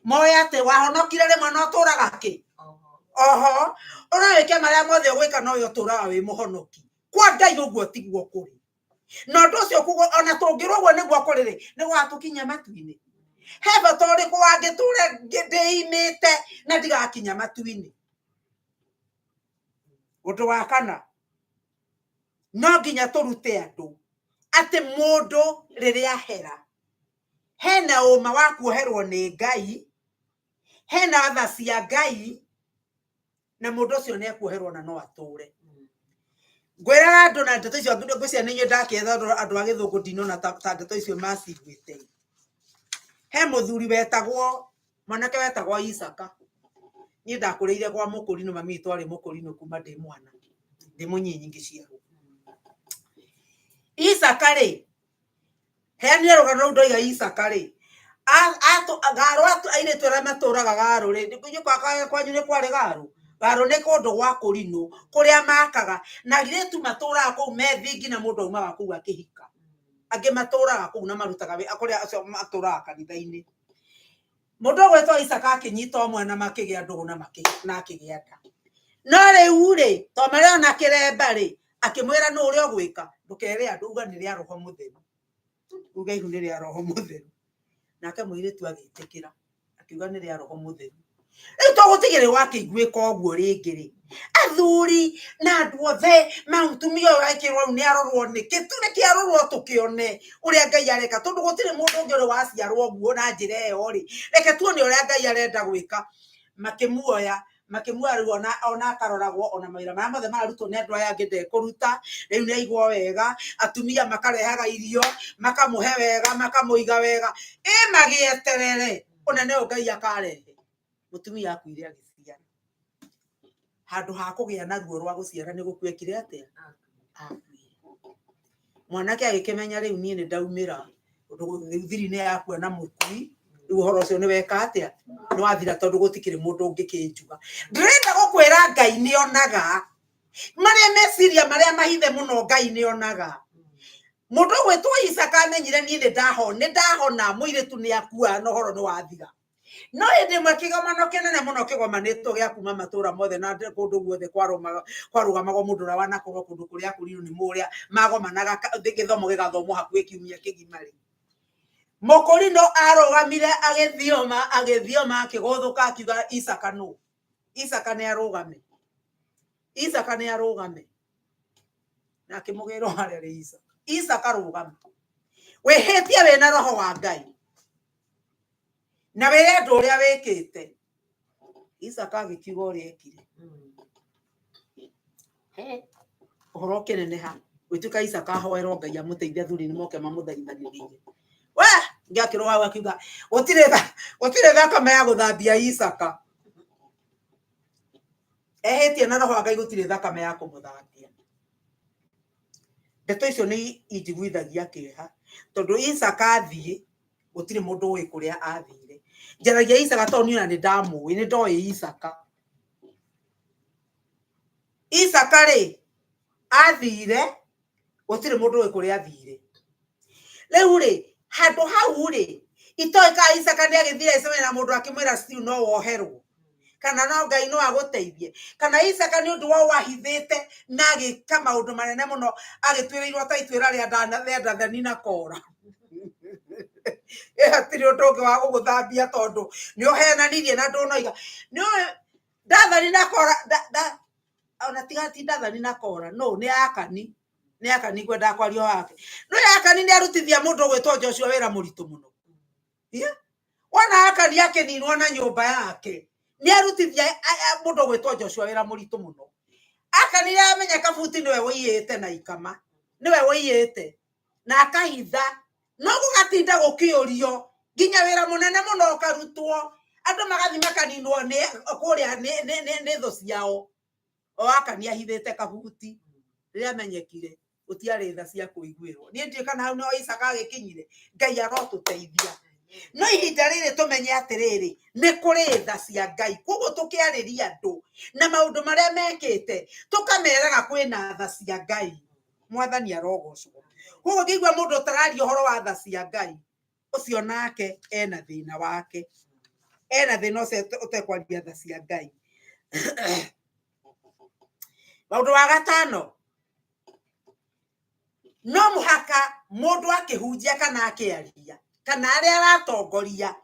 [SPEAKER 2] moĩ atĩ wahonokire rĩmwe no ũtũraga kĩ, oho ũrawĩke marĩa mothe ũgwĩka no ũyũ ũtũraga wĩ mũhonoki. Kwa Ngai ũguo tiguo kũrĩ, na ũndũ ũcio kuguo ona tũngĩrwo ũguo nĩguo kũrĩ rĩ, nĩ gwatũkinya matu-inĩ. He bata ũrĩkũ wangĩtũra ndĩimĩte na ndigakinya matu-inĩ? Ũndũ wa kana, no nginya tũrute andũ atĩ mũndũ rĩrĩa ahera, hena ũma wa kuoherwo nĩ Ngai, hena tha cia Ngai, na mũndũ ũcio nĩ ekuoherwo na no atũre. Ngwĩraga andũ na ndeto icio ngwĩcia nĩ inyuĩ ndakĩetha andũ a Gĩthũngũ ndinona ta ndeto icio maciguĩte. He mũthuri wetagwo, mwanake wetagwo Isaka. Niĩ ndakũrĩire gwa mũkũrinũ, mami witũ arĩ mũkũrinũ kuma ndĩ mwana, ndĩ mũnyinyi ngĩciarwo. Isaka rĩ, heanire rũgano rũu ndoiga Isaka rĩ, garũ airĩtu arĩa matũraga garũ rĩ, kwanyu nĩ kwarĩ garũ? Garũ nĩ kũndũ gwa kũrinũ kũrĩa makaga, na airĩtu matũraga kũu me thingi na mũndũ aumaga kũu akĩhika. Angĩ matũraga kũu na marutaga kũrĩa acio matũraga kanitha-inĩ. Mũndũ ũgwĩtwo Isaka akĩnyita ũmwe na makĩgĩa ndũgũ na akĩgĩa nda. No rĩu rĩ, to marĩ ona kĩremba rĩ, akimwira no uri ogwika ndukere andu uga ni ria roho mutheru uga ihu ni ria roho mutheru nake muiritu agitikira akiuga ni ria roho mutheru riu tugutigire wake igwika oguo ringiri athuri na andu othe mautumia urakirwo ni arorwo ni kitune kiarorwo tukione uria Ngai areka tondu gutire mundu ungi uri waciarwo oguo na njira iyo ri reke tuone uria Ngai arenda gwika makimuoya ruona ona akaroragwo ona mawira mara mothe mararutwo ni andu aya ngende kuruta riu ni aigwo wega atumia makarehaga irio makamuhe wega makamuiga wega magieterere ona ne Ngai akarehe mutumia akuire agiciara handu ha kugia na ruo rwa guciara ni gukwekire atia mwanake agikimenya riu nie ni ndaumira thiri ni yakua na mukui riu horo ucio ni weka atia ni wathira tondu gutikire mundu ungikinjuga ndirenda gukwira Ngai ni onaga maria meciria maria mahithe muno Ngai ni onaga mundu gwetwo Isaka amenyire nie ni ndahona muiritu ni akua no horo ni wathira no ende makigomano kenene muno kigomanitwo gia kuma matura mothe na kundu guothe kwarugamago mundu ra wana korwo kundu kuria kuriru ni muria magomanaga githomo gigathomo hakuhi kiumia kigimari mukuri no arogamire agithioma akigothuka akiuga Isaka no Isaka ni arugame na kimugiro haria ri Isaka rugame wehetie wena roho wa Ngai na were ndu uria wikite Isaka agikiuga uria ekire uhoro kinene ha gwituka Isaka ahoerwo Ngai amuteithia thuri ni moke mamuthaithanirie we ngiakirwo hau akiuga gutire thakame ya guthambia Isaka ehetie na roho wa Ngai gutire thakame ya kumuthambia ndeto icio ni injiguithagia kieha tondu Isaka athie gutire mundu wi kuria athire njaragia Isaka tondu niona ni ndamui ni ndoi Isaka ri athire gutire mundu wi kuria athire riu ri handu hau ri itoika Isaka ni agithira icemania na mundu akimwira still no woherwo kana no Ngai no aguteithie kana Isaka ni undu wa wahithite na agika maundu manene muno agitwirirwo ta itwira ria Dathani na Kora hatiri undu ungi wa guguthambia tondu ni uhenanirie na ndunoiga ni Dathani na Kora ona tigati Dathani na Kora no ni akani kwenda kwario wake no akani ni arutithia mundu gwetwo Joshua wira muritu muno wana akani yake ni na nyumba yake ni arutithia mundu gwetwo Joshua wira muritu muno akani amenya kabuti niwe wiyete na ikama niwe wiyete na akahitha no gugatinda gukiurio ginya wira munene muno ukarutwo andu magathi makaninwo ni kuria ni thu ciao o akani ahithite kabuti riria menyekire utiari tha cia kuiguirwo ni ndie kana hau no Isaka agikinyire Ngai arotuteithia no ihinda riri tumenye atiriri ni kuri tha cia Ngai koguo tukiariria andu na maundu maria mekite tukameraga kwina tha cia Ngai mwathani arogocwo koguo ngigwa mundu tararia horo wa tha cia Ngai ucio nake ena thina wake ena thina ucio utekwaria tha cia Ngai maundu wa gatano no muhaka mundu akihunjia kana akiaria kana aria aratongoria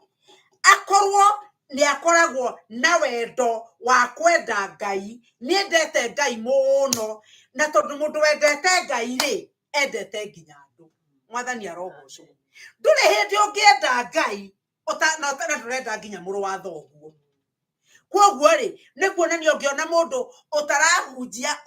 [SPEAKER 2] akorwo ni akoragwo na wendo wa kwenda Ngai ni ndete Ngai muno na tondu mundu wendete Ngai ri endete nginya andu mwathani arogocwo ndure hindi ungienda Ngai utana ndurenda nginya muru wa thoguo koguo ri ni kuonania ungiona mundu utarahunjia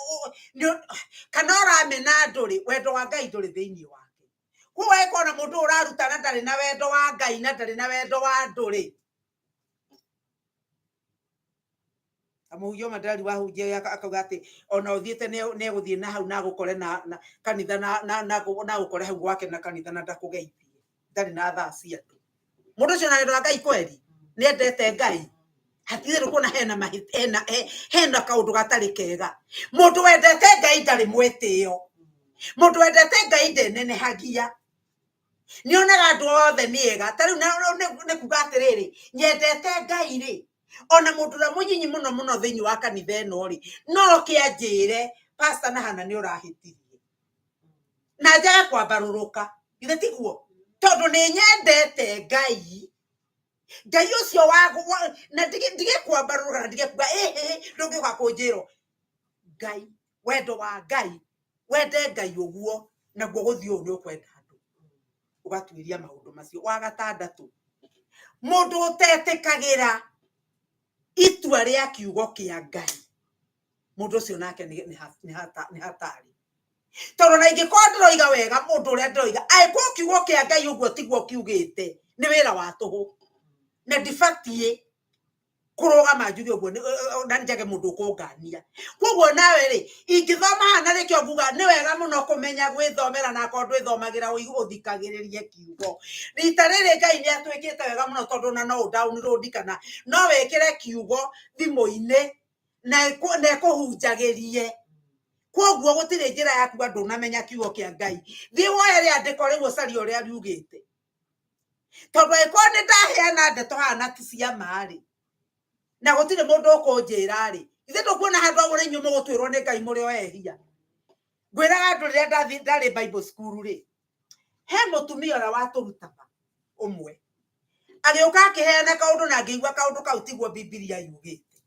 [SPEAKER 2] kana uramena andu ri wendo wa Ngai nduri thiini wake koguo ekona mundu urarutana ndari na wendo wa Ngai na ndari na wendo wa andu ri amuhunjia mandari wahunjia akauga ati ona uthiete ne guthie na hau na gukore na kanitha na gukore hau gwake na kanitha na ndakugeithie ndari na thaa cia tu mundu ucio na wendo wa Ngai kweri ni endete Ngai hatire kuona hena kaundu gatari kega mundu wendete Ngai ndari mwetio mundu wendete Ngai ndenenehagia nionaga andu othe niega tariu ne kuga atiriri nyendete Ngai ri ona mundu ra munyinyi muno thiini wa kanitha eno ri no kianjire pastor na hana ni urahitirie na njaga kwambaruruka ithe tiguo tondu ni nyendete Ngai ucio wa na ndige kwambaruruka na ndige kuga ndungiuka kunjiro Ngai wendo wa Ngai wende Ngai uguo naguo guthii u ni ukwenda andu ugatwiria maundu macio wa gatandatu mundu utetikagira itua ria kiugo kia Ngai mundu ucio nake ni hatari tondu na ingĩkorwo ndĩroiga wega mũndũ ũrĩa ndĩroiga angĩkorwo kiugo kĩa Ngai ũguo tiguo kiugĩte nĩ wĩra wa tũhũ na ndibatiĩ kũrũgama njuge ũguo na njage mũndũ ũkũngania koguo nawe rĩ ingĩthoma hana rĩkĩo nguga nĩ wega mũno kũmenya gwĩthomera na akorwo ndwĩthomagĩra ũthikagĩrĩrie kiugo rita rĩrĩ Ngai nĩ atwĩkĩte wega mũno tondũ na no download kana no wĩkĩre kiugo thimũ-inĩ na ĩkũhunjagĩrie koguo gũtirĩ njĩra yaku andũ namenya kiugo kĩa Ngai thiĩ woye rĩandĩko rĩu ũcarie ũrĩa riugĩte tondũ angĩkorwo nĩ ndaheana ndeto hana ti cia marĩ na gũtirĩ mũndũ ũkũnjĩra rĩ ithe ndũkuona handũ agũra inyuĩ mũgũtwĩrwo nĩ Ngai mũrĩ o ehia ngwĩraga andũ rĩrĩa ndarĩ Bible school rĩ he mũtumia ũrĩa watũrutaga ũmwe agĩũka akĩheana kaũndũ na ngĩigua kaũndũ kau tiguo Bibilia yugĩte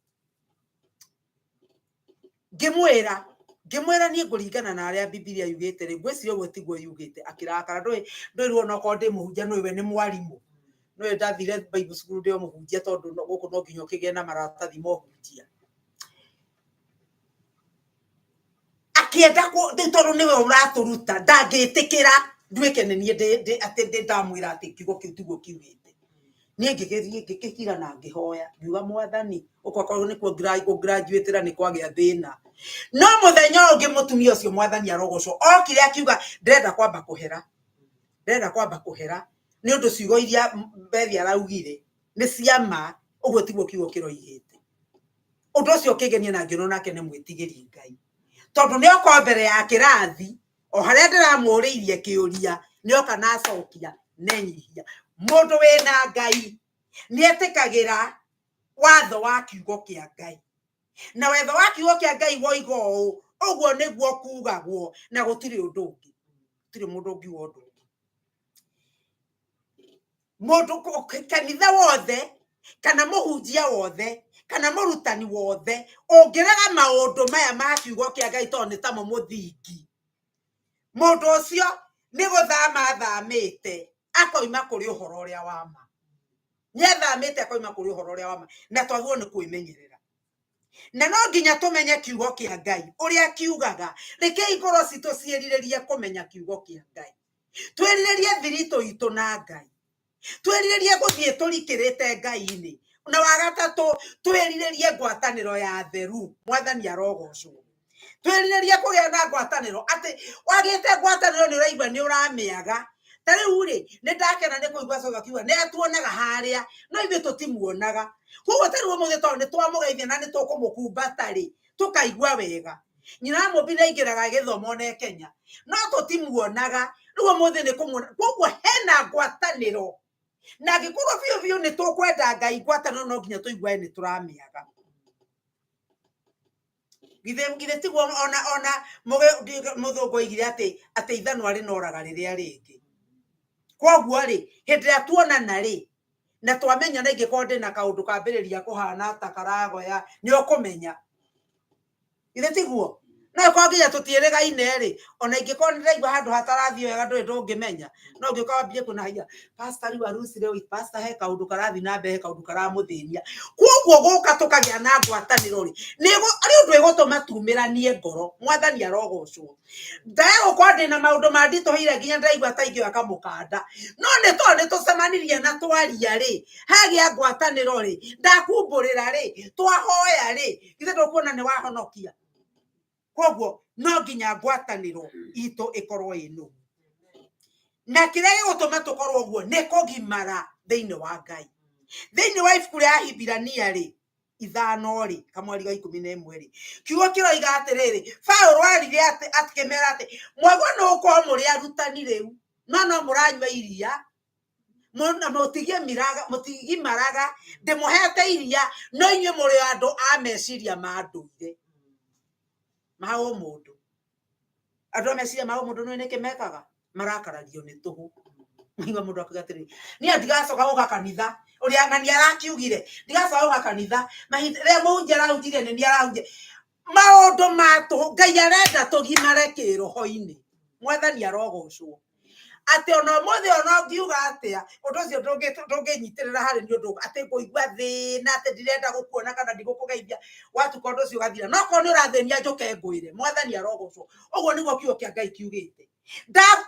[SPEAKER 2] ngĩmwĩra niĩ ngũringana na arĩa Bibilia yugĩte rĩ ngwĩciria ũguo tiguo yugĩte akĩrakara ndũĩrwo no korwo ndĩ mũhunjia nĩwe nĩ mwarimũ nĩwe ndathire Bible school ndĩ mũhunjia tondũ gũkũ no nginya ũkĩgĩe na maratathi ma ũhunjia akĩenda tondũ nĩwe ũratũruta ndangĩtĩkĩra nduĩke nĩ niĩ atĩ ndamwĩra atĩ kiugo kĩu tiguo kiugĩte niĩ ngĩkĩkira na ngĩhoya ngiuga Mwathani ũkorwo nĩkuo graduate nĩ kwagĩa thĩna no muthenya ũngĩ mũtumia ũcio Mwathani arogocwo okire akiuga ndĩrenda kwamba kũhera nĩ ũndũ ciugo iria Bethi araugire nĩ ciama ũguo tiguo kiugo kĩroigĩte ũndũ ũcio ũkĩgenia na ngĩona nake nĩ mwĩtigĩri Ngai tondũ nĩ oka mbere ya kĩrathi o harĩa ndĩramũrĩirie kĩũria nĩ oka na acokia nenyihia mũndũ wĩna Ngai nĩ etĩkagĩra watho wa kiugo kĩa Ngai na watho wa kiugo kĩa Ngai woiga ũũ ũguo nĩguo kugagwo na gũtirĩ ũndũ ũngĩ gũtirĩ mũndũ ũngiuga ũndũ ũngĩ mũndũ kanitha wothe kana mũhunjia wothe kana mũrutani wothe ũngĩrega maũndũ maya ma kiugo kĩa Ngai tondũ nĩ tamo mũthingi mũndũ ũcio nĩ gũthama thamĩte akoima kũrĩ ũhoro ũrĩa wa ma nĩathamĩte akoima kũrĩ ũhoro ũrĩa wa ma na twagĩrĩirwo nĩ kwĩmenyerera na no nginya tũmenye kiugo kĩa Ngai ũrĩa kiugaga rekei ngoro citũ ciĩrirĩrie kũmenya kiugo kĩa Ngai twĩrirĩrie thiritũ itũ na Ngai twĩrirĩrie gũthiĩ tũrikĩrĩte Ngai-inĩ na wagatatũ twĩrirĩrie ngwatanĩro ya theru Mwathani arogocwo twĩrirĩrie kũgĩa na ngwatanĩro atĩ wagĩte ngwatanĩro nĩ ũraigua nĩ ũramĩaga ta rĩu rĩ nĩ ndakena nĩ kũigua coga kiuga nĩ atuonaga harĩa no ithuĩ tũtimuonaga koguo ta rĩu ũmũthĩ tondũ nĩ twamũgeithia na nĩ tũkũmũkumbata rĩ tũkaigua wega nyina wa mũmbi nĩaingĩraga gĩthomo na Kenya no tũtimuonaga rĩu ũmũthĩ nĩ kũmuona koguo hena ngwatanĩro na angĩkorwo biũ nĩ tũkwenda Ngai ngwatanĩro no nginya tũigua nĩ tũramĩaga githĩ tiguo ona mũthũngũ oigire atĩ ithanwa rĩnoraga rĩrĩa rĩngĩ koguo rĩ hĩndĩ ĩrĩa tuonana rĩ na twamenya na ingĩkorwo ndĩna kaũndũ kambĩrĩria kũhana ta karagoya nĩ ũkũmenya githĩ tiguo no kwa nginya tũtiĩrĩgaine rĩ ona ingĩkorwo nĩ ndĩraigua handũ hatarathiĩ wega ndũrĩ ndũngĩmenya no ũngĩũka wambie kũnahia pastor rĩu aruci rĩu pastor he kaũndũ karathi na mbere he kaũndũ karamũthĩnia koguo gũka tũkagĩa na ngwatanĩro rĩ rĩu ũndũ ĩgũtũma tumĩranie ngoro Mwathani arogocwo ndagũkorwo ndĩna maũndũ manditũhĩire nginya ndĩraigua ta ingĩoya kamũkanda no nĩ tondũ nĩ tũcemanirie na twaria rĩ hagĩa ngwatanĩro rĩ ndakumbũrĩra rĩ twahoya rĩ githĩ ndũkuona nĩ wahonokia koguo no nginya ngwatanĩro itũ ĩkorwo ĩno na kĩrĩa gĩgũtũma tũkorwo ũguo nĩ kũgimara thĩinĩ wa Ngai thĩinĩ wa ibuku rĩa Ahibirania rĩ 5 rĩ kamweri ga 11 rĩ kiugo kĩroiga atĩrĩrĩ Paũlũ arire akĩmera atĩ mwagwo no ũkorwo mũrĩ arutani rĩu no mũranyua iria mũtigimaraga ndĩmũhete iria no inyuĩ mũrĩ andũ a meciria ma ndũire mahao mundu andå meciria mahao mundu nä nä kä mekaga marakarario nä tå hå Maiwa mundu akigatiri ni ndigacoka guka kanitha uria ngani arakiugire ndigacoka guka kanitha mahindire munje arahutire ni arahunje maundu matu Ngai arenda tugimare kiroho-ini mwathani arogocwo ati ona mothe ona ngiuga atia undu ucio ndunginyitirira hari ni undu ati nguigua thina ati ndirenda gukuona kana ndigukugeithia watuka undu ucio gathira no ko ni urathenia njuke ngwire mwathani arogocwo uguo niguo kiugo kia Ngai kiugite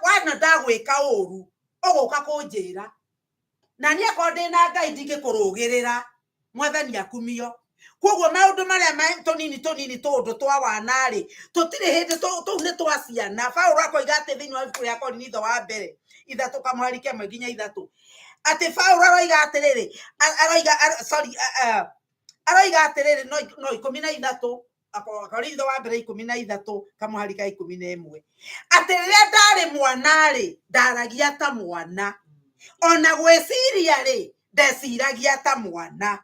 [SPEAKER 2] wana ndagwika uru uguka kunjira na ni akorwo ndina Ngai ndingikurugerera mwathani akumio koguo maundu maria tunini tundu twa wanari tutire hindi tu ni twa ciana Paulo akoiga ati thiini wa ibuku ria Korinitho wa mbere 3 kamwarike 1 nginya 3 ati Paulo aroiga atiriri aroiga atiriri no 13 Korinitho wa mbere 13 kamwarika 11 ati riria ndari mwanari ndaragia ta mwana ona gwiciria ri ndeciragia ta mwana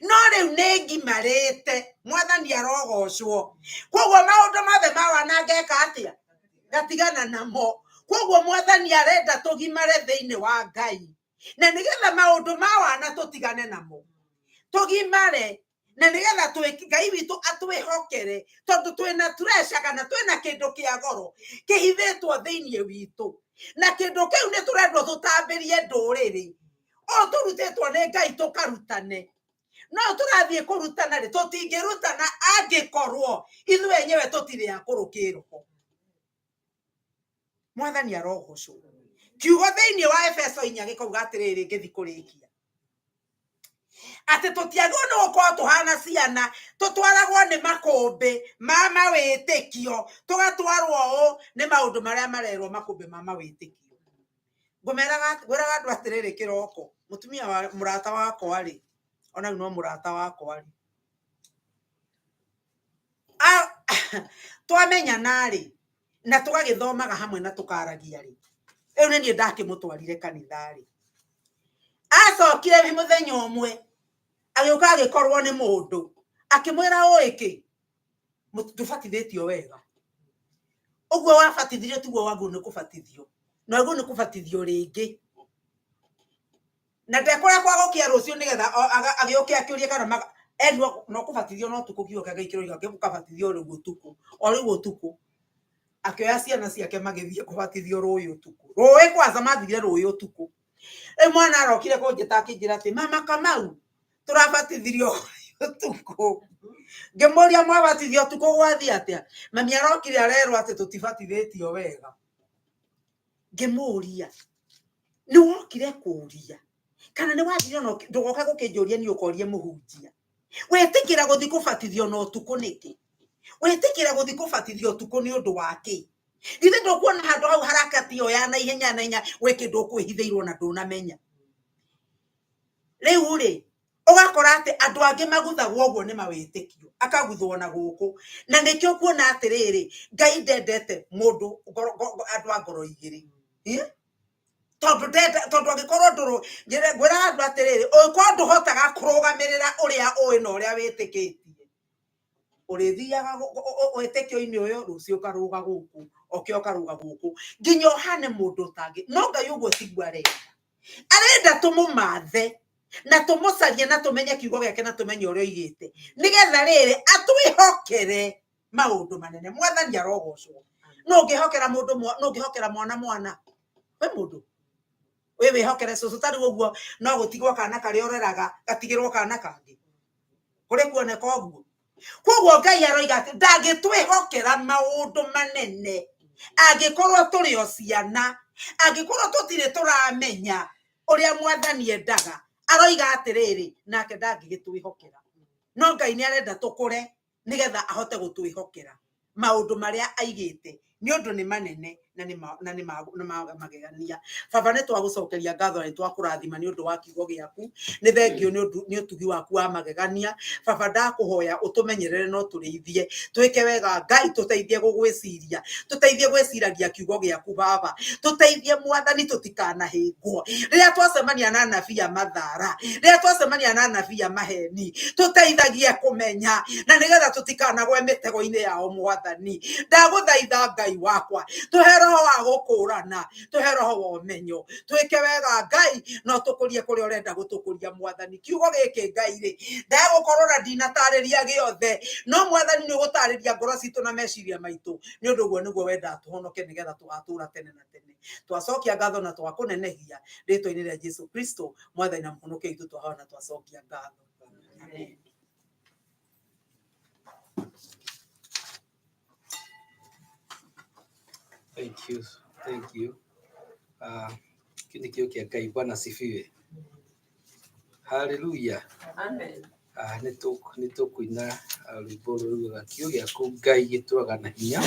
[SPEAKER 2] no riu ni ngimarite mwathani arogocwo koguo maundu mothe ma wana ngeka atia ngatigana namo koguo mwathani arenda tugimare thiini wa Ngai na nigetha maundu ma wana tutigane namo tugimare na nigetha Ngai witu atwihokere tondu twina treasure kana twina kindu kia goro kihithitwo thiini witu na kindu kiu ni turendwo tutambirie nduriri o turutitwo ni Ngai tukarutane no turathie kurutana ri tutingirutana angikorwo ithu enyewe tutire akurukiruko mwathani arogocwo kiugo thiini wa Efeso 4 gikauga atiriri ngithi kurikia ati tutiagwo no gukorwo tuhana ciana tutwaragwo ni makumbi ma mawitikio tugatwarwo u ni maundu maria marerwo makumbi ma mawitikio ngwiraga andu atiriri kiroko mutumia wa murata wakwa ri ona no murata wakwa ri twamenya nari na tugagithomaga hamwe na tukaragia ri riu ni nie ndakimutwarire kanitha ri acokire muthenya umwe agiuka agikorwo ni mundu akimwira uiki tubatithitio wega uguo wabatithio tiguo wangu ni kubatithio na wangu ni kubatithio ringi na ndekora kwa gukia rucio nigetha agiuke akiuria kana endwa no kubatithio no tuku kiugo kia Ngai kiroiga kubatithio riu tuku o riu tuku akioya ciana ciake magithie kubatithio ruyu tuku rui kwanza mathire ruyu tuku mwana arokire kunjita akinjira ati mama Kamau turabatithirio tuku ngimuria mwabatithio tuku gwathi atia mami arokire arerwo ati tutibatithitio wega ngimuria ni wokire kuria kana ni wathire no ndugoka gukinjuria ni ukorie muhunjia wetikira guthi kubatithio no tuku niki wetikira guthi kubatithio tuku ni undu wake ndithe ndukuona handu hau harakati yo ya na ihenya wekindu kwihithiirwo na ndunamenya riu ri ugakora ati andu angi maguthagwo uguo ni mawitikio akaguthwo na guku na nikio kuona atiriri Ngai ndendete mundu andu a ngoro igiri tondu agikorwo nduru ngwira andu atiriri uko nduhotaga kurugamirira uria uwi na uria witikitie urithiaga witikio-ini uyu rucio karuga guku okio karuga guku nginya hane mundu tangi no Ngai uguo tigwa arenda tumumathe na tumucarie na tumenye kiugo giake na tumenye uria igite nigetha riri atwihokere maundu manene mwathani arogocwo no ngihokera mundu no ngihokera mwana we mundu we wihokere cucu tari uguo no gutigwo kana kari oreraga gatigirwo kana kangi kuri kuoneka uguo koguo Ngai aroiga ati ndangitwihokera maundu manene angikorwo turi o ciana angikorwo tutire turamenya uria mwathani endaga aroiga atiriri nake ndangigitwihokera no Ngai ni arenda tukure nigetha ahote gutwihokera maundu maria aigite nĩũndũ nĩ manene na nĩ magegania. Baba nĩ twagũcokeria ngatho na nĩ twakũrathima nĩ ũndũ wa kiugo gĩaku, nĩ thengio nĩ ũtugi waku wa magegania. Baba ndakũhoya ũtũmenyerere no tũrĩithie, twĩke wega Ngai, tũteithie gũgwĩciria, tũteithie gwĩciragia kiugo gĩaku Baba, tũteithie Mwathani tũtikanahĩngwo rĩrĩa twacemania na anabii a mathara, rĩrĩa twacemania na anabii a maheni, tũteithagie kũmenya na nĩgetha tũtikanagwe mĩtego-inĩ yao Mwathani. Ndagũthaitha Ngai wakwa, tũhe roho wa gũkũrana, tũhe roho wa ũmenyo, twĩke wega Ngai, no tũkũrie kũrĩa ũrenda gũtũkũria Mwathani. Kiugo gĩkĩ Ngai rĩ, ndagũkorwo na ndinatarĩria gĩothe, no Mwathani nĩ ũgũtarĩria ngoro citũ na meciria maitũ, nĩ ũndũ ũguo nĩguo wenda tũhonoke nĩgetha tũgatũũra tene na tene. Twacokia ngatho na twakũnenehia rĩĩtwa-inĩ rĩa Jesũ Kristo Mwathani na Mũhonokia witũ twahoya na twacokia ngatho. Amen.
[SPEAKER 1] Thank you. Thank you. Kini kio kia Ngai, Bwana asifiwe. Hallelujah.
[SPEAKER 3] Amen.
[SPEAKER 1] Nĩ tũkũina rwĩmbo rũrũ rwa kiugo gĩaku Ngai gĩtũraga na hinya.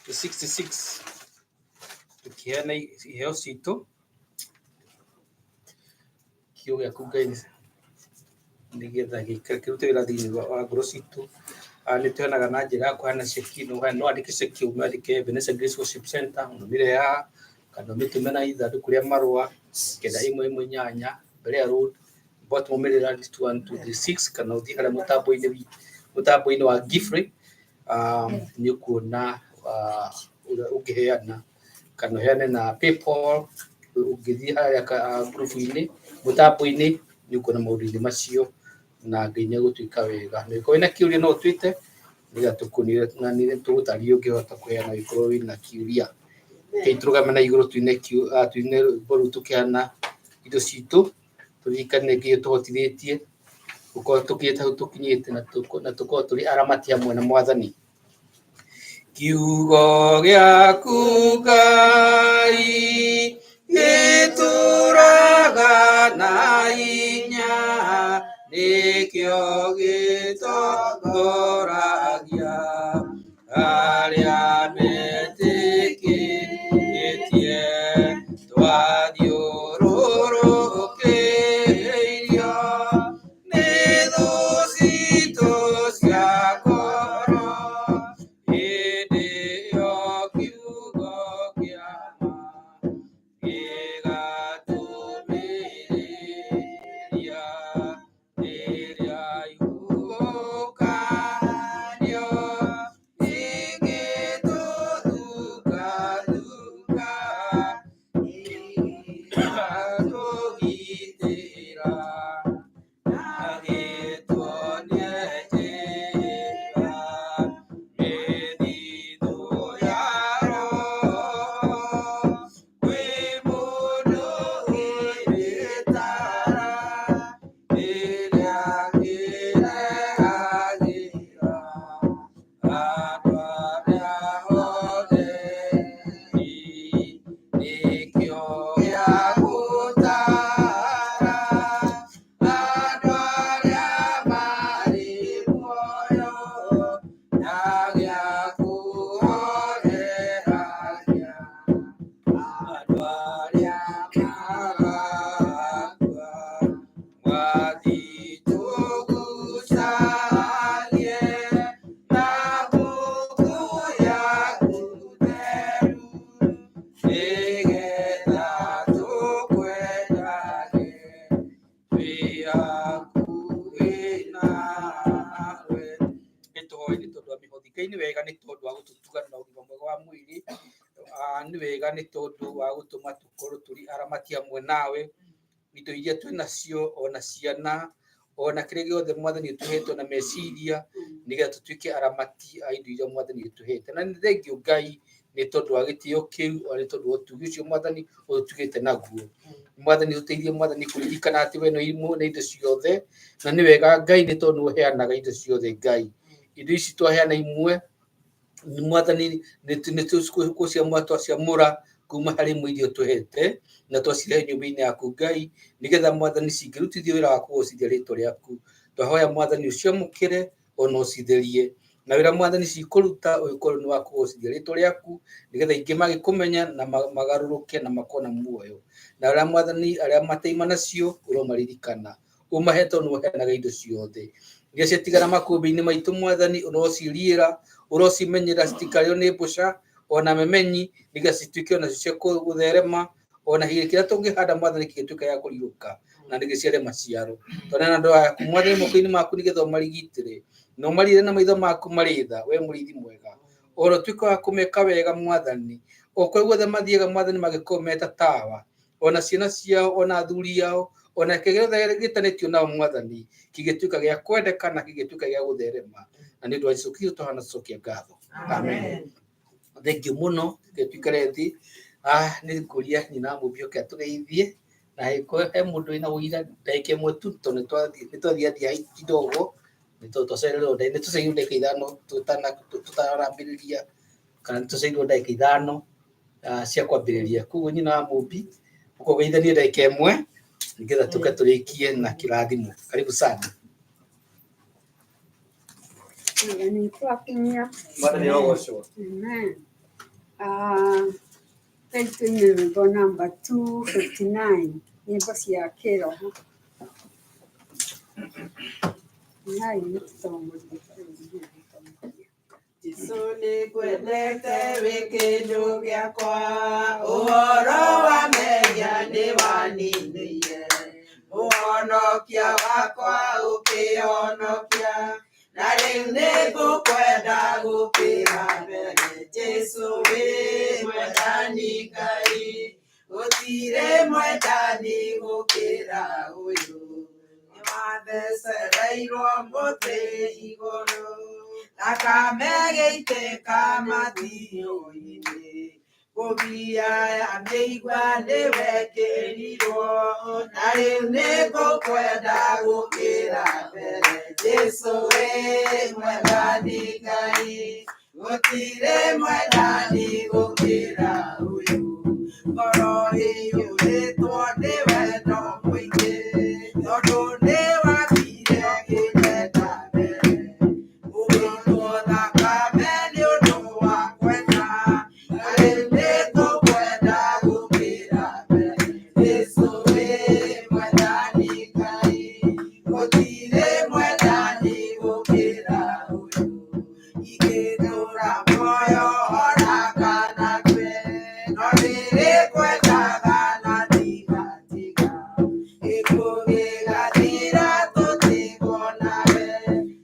[SPEAKER 1] The 66 tukiheana iheo citũ kiugo gĩaku Ngai nĩgetha gĩkĩrute wĩra thĩinĩ wa ngoro citũ. Nĩ tũheanaga na njĩra ya kũheana ceki, no wandĩke ceki ũmĩandĩke Ebenezer Grace Worship Center, ũmĩre ya kana ũmĩtũme na ithandũkũ rĩa marũa 9118 Berea Road, Baltimore Maryland 21236, kana ũthiĩ harĩa mũtambo-inĩ wa Gifrey, nĩ ũkuona ũngĩheana, kana ũheane na PayPal. Ũngĩthiĩ harĩa group-inĩ mũtambo-inĩ nĩ ũkuona maũndũ-inĩ macio, na Ngai nĩ egũtwĩka wega. Na wĩna kĩũria no ũtwĩte nĩgetha tũkũnĩre na nĩ tũgũtarĩria ũngĩhota kũheana wĩkorwo wĩna kĩũria. Ngai tũrũgame na igũrũ tuine rwĩmbo rũu tũkĩheana indo citũ, tũririkane Ngai ũtũhotithĩtie gũkorwo tũkinyĩte hau tũkinyĩte na tũkorwo tũrĩ aramati hamwe na Mwathani. Kiugo gĩaku Ngai gĩtũraga na hinya, nĩkĩo gĩtongoragia arĩa metĩkĩtie, twathiũrũrũkĩirio nĩ thũ citũ cia ngoro, hĩndĩ ĩyo kiugo kĩa ma gĩgatũmĩrĩria rĩrĩa ihuhũkanio igĩtũthungathuka, igatũgitĩra na gĩtuonie njĩra, mĩthiithũ ya Roho kwĩ mũndũ ũrĩtara, rĩrĩa kĩrehagĩra andũ arĩa otheri, nĩkĩo gĩa gũtara andũ arĩa marĩ muoyo na gĩa kũhoreragia andũ arĩa marakua. Mwathi tũgucanie na mbũku yaku theru, nĩgetha tũkwendage twĩ hakuhĩ nawe. Nĩtũhoe nĩ tondũ wa mĩhothi. Ngai nĩ wega nĩ tondũ wa gũtũtuga na ũgima mwega wa mwĩrĩ. Nĩ wega nĩ tondũ wa gũtũma tũkorwo tũrĩ aramati hamwe nawe. Indo iria twĩnacio, ona ciana, ona kĩrĩa gĩothe Mwathani ũtũhete, ona meciria, nĩgetha tũtuĩke aramati a indo iria Mwathani ũtũhete. Na nĩ thengio Ngai nĩ tondũ wa gĩtĩo kĩu, ona nĩ tondũ wa ũtugi ũcio Mwathani ũtũtugĩte naguo. Mwathani ũteithie Mwathani kũririkana atĩ we nĩ imwe na indo ciothe, na nĩ wega Ngai nĩ tondũ nĩ ũheanaga indo ciothe Ngai. Indo ici twaheana imwe Mwathani nĩ tũciamũra kuma harĩ irio tuhete na twacire nyũmba-inĩ yaku Ngai nigetha mwathani cingĩrutithio wĩra wa kũgocithia rĩtwa rĩaku. Twahoya mwathani ũciamũkĩre ona ũcitherie na wĩra mwathani cikũruta ũgĩkorwo nĩ wa kũgocithia rĩtwa rĩaku nigetha ingĩ magĩkũmenya na magarũrũke na makona muoyo. Na wĩra mwathani arĩa mataima nacio ũromaririkana ũmahe tondũ nĩ ũheanaga indo ciothe iria ciatigara makũmbĩ-inĩ maitũ mwathani ũrociriĩra ũrocimenyera citikarĩo nĩ mbũca ona memenyi nigetha cituĩke ona cia gũtherema ona hĩndĩ kĩrĩa tũngĩhanda mwathani kĩgĩtuĩka ya kũrirũka na nĩgĩciare maciaro. Twana andũ aku mwathani moko-inĩ maku nigetha ũmarigitĩre na ũmarire na maitho maku marĩ tha we mũrĩithi mwega oro tuĩka wa kũmeka wega mwathani o kũrĩa guothe mathiaga mwathani magĩkorwo meta tawa ona ciana ciao ona athuri ao ona kĩgĩothe gĩtanĩtio nao mwathani kĩgĩtuĩka gĩa kwendeka na kĩgĩtuĩka gĩa gũtherema na nĩ ũndũ wa Jesũ Kristo tũhana cokia ngatho. Amen. Thengiũ mũno gĩtuĩka rethi nĩ ngũria nyina mũmbi oke atũgeithie na he mũndũ wĩna ũira ndagĩka ĩmwe tu tondũ nĩ twathiĩ kidogo nĩ twacererwo nĩ tũceirwo ndagĩka 5 tũtarambĩrĩria kana nĩ tũceirwo ndagĩka 5 cia kwambĩrĩria. Koguo nyina wa mũmbi ũkũgeithanie ndagĩka 1 nigetha tũke tũrĩkie na kĩrathimo. Karibu sana. Mwathani arogocwo.
[SPEAKER 4] Amen. Thank you, nyimbo number 259, nyimbo cia kĩroho.
[SPEAKER 3] Jesũ nĩngwendete wĩ kĩndũ gĩakwa, ũhoro wa mehia nĩwaninĩire, ũhonokia wakwa ũkĩhonokia, na rĩu nĩngũkwenda gũkĩra mbere. Jesũ wĩ mwendani Ngai, gũtirĩ mwendani gũkĩra ũyũ, nĩwathecereirwo mũtĩ igũrũ, thakame gĩitĩka matio-inĩ, ngũbia ya mĩigua nĩwekĩrirwo, na rĩu nĩngũkwenda gũkĩra mbere. Jesũ wĩ mwendani Ngai, gũtirĩ mwendani gũkĩra ũyũ, ngoro ĩiyũrĩtwo nĩ wendo mũingĩ, tondũ nĩwathire kĩnyenda mbere, ũgĩitwo thakame nĩ ũndũ wa kwenda, na rĩu nĩngũkwenda gũkĩra mbere. Jesũ wĩ mwendani Ngai, gũtirĩ mwendani gũkĩra ũyũ, ingĩtũũra muoyo ona kana kwe, no nĩrĩkwendaga na ndigatiga, gĩkuũ gĩgathira tũtigwo nawe,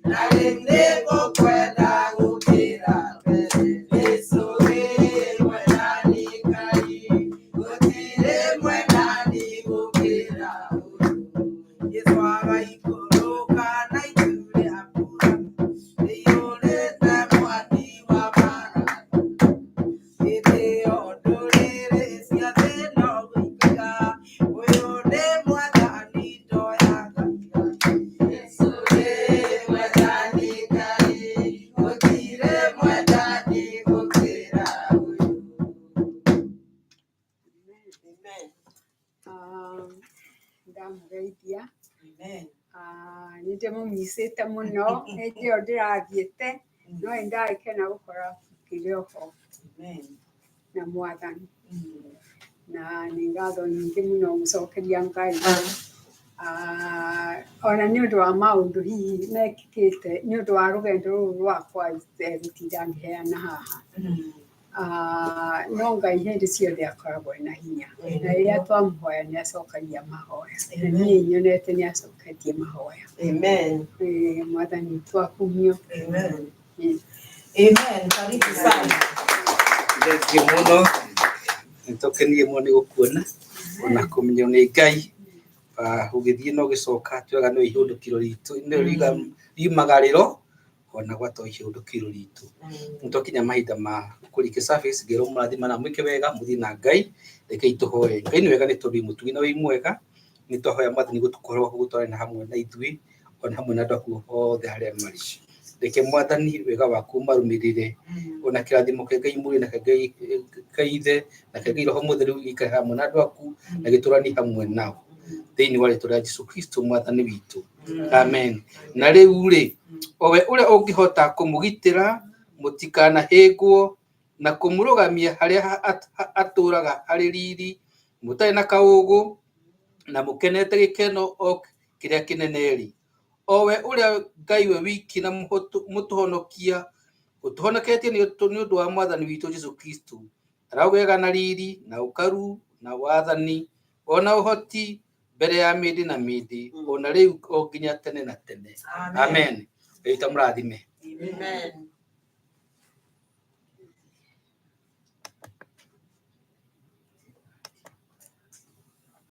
[SPEAKER 3] na rĩu nĩngũkwenda gũkĩra mbere. Jesũ wĩ mwendani Ngai, gũtirĩ mwendani gũkĩra ũyũ, Jesũ agaikũrũka na itu rĩa mbura, rĩiyũrĩte mwaki wa marathon, hĩndĩ ĩyo ndũrĩrĩ ciothe no gũikara, ũyũ nĩ mwathani ndoyaga Ngai. Jesũ wĩ mwendani Ngai, gũtirĩ mwendani gũkĩra ũyũ. Amen.
[SPEAKER 4] Ndamũgeithia.
[SPEAKER 3] Amen.
[SPEAKER 4] Nĩndĩmũnyicĩte mũno hĩndĩ ĩyo ndĩrathiĩte, no nĩndagĩkena gũkora kĩrĩ oho
[SPEAKER 3] Amen.
[SPEAKER 4] na mwathani, na nĩ ngatho nyingĩ mũno gũcokeria Ngai ona nĩ ũndũ wa maũndũ hihi mekĩkĩte nĩ ũndũ wa rũgendo rũrũ rwakwa gũtinda ngĩheana haha. No Ngai hĩndĩ ciothe akoragwo na hinya, na rĩrĩa twamũhoya nĩ acokagia mahoya, na niĩ nyonete nĩ acoketie mahoya.
[SPEAKER 3] Amen.
[SPEAKER 4] Mwathani twakumio.
[SPEAKER 3] Amen. Amen. Karibu sana.
[SPEAKER 1] Thengiũ mũno nĩtũkenie mũno nĩ gũkuona ona kũmenywo nĩ Ngai, ũgĩthiĩ na ũgĩcoka tuoga nĩ ihũndũkiro ritũ nĩ riumagarĩro ona gwatwa ihũndũkiro ritũ. Nĩtwakinya mahinda ma kũrĩkia service, ngĩrwo mũrathima na mwĩke wega mũthiĩ na Ngai, rekei tũhoye. Ngai nĩ wega nĩ tondũ mũtugi na wĩ mwega, nĩtwahoya mwathani gũtũkorwo gũtwarana hamwe na ithuĩ ona hamwe na andũ aku othe harĩa marĩ. reke mwathani wega waku marumirire ona kirathimo ke Ngai muri na ke Ngai ithe na ke Ngai roho mutheru ikare hamwe na andu aku na giturani hamwe nao thiini wa rĩtwa rĩa Jesu Kristo mwathani witu amen. Na rĩu rĩ owe ũrĩa ũngĩhota kũmũgitĩra mũtikanahĩngwo na kũmũrũgamia harĩa atũraga harĩ riri mũtarĩ na kaũgũ na mũkenete gĩkeno o kĩrĩa kĩneneri, owe ũrĩa Ngai we wiki na mũtũhonokia ũtũhonoketie nĩ ũndũ wa mwathani witũ Jesu Kristo araugega na riri na ũkaru na wathani ona ũhoti mbere ya mĩndĩ na mĩndĩ ona rĩu o nginya tene na tene amen. Ngai ta mũrathime.
[SPEAKER 3] Amen.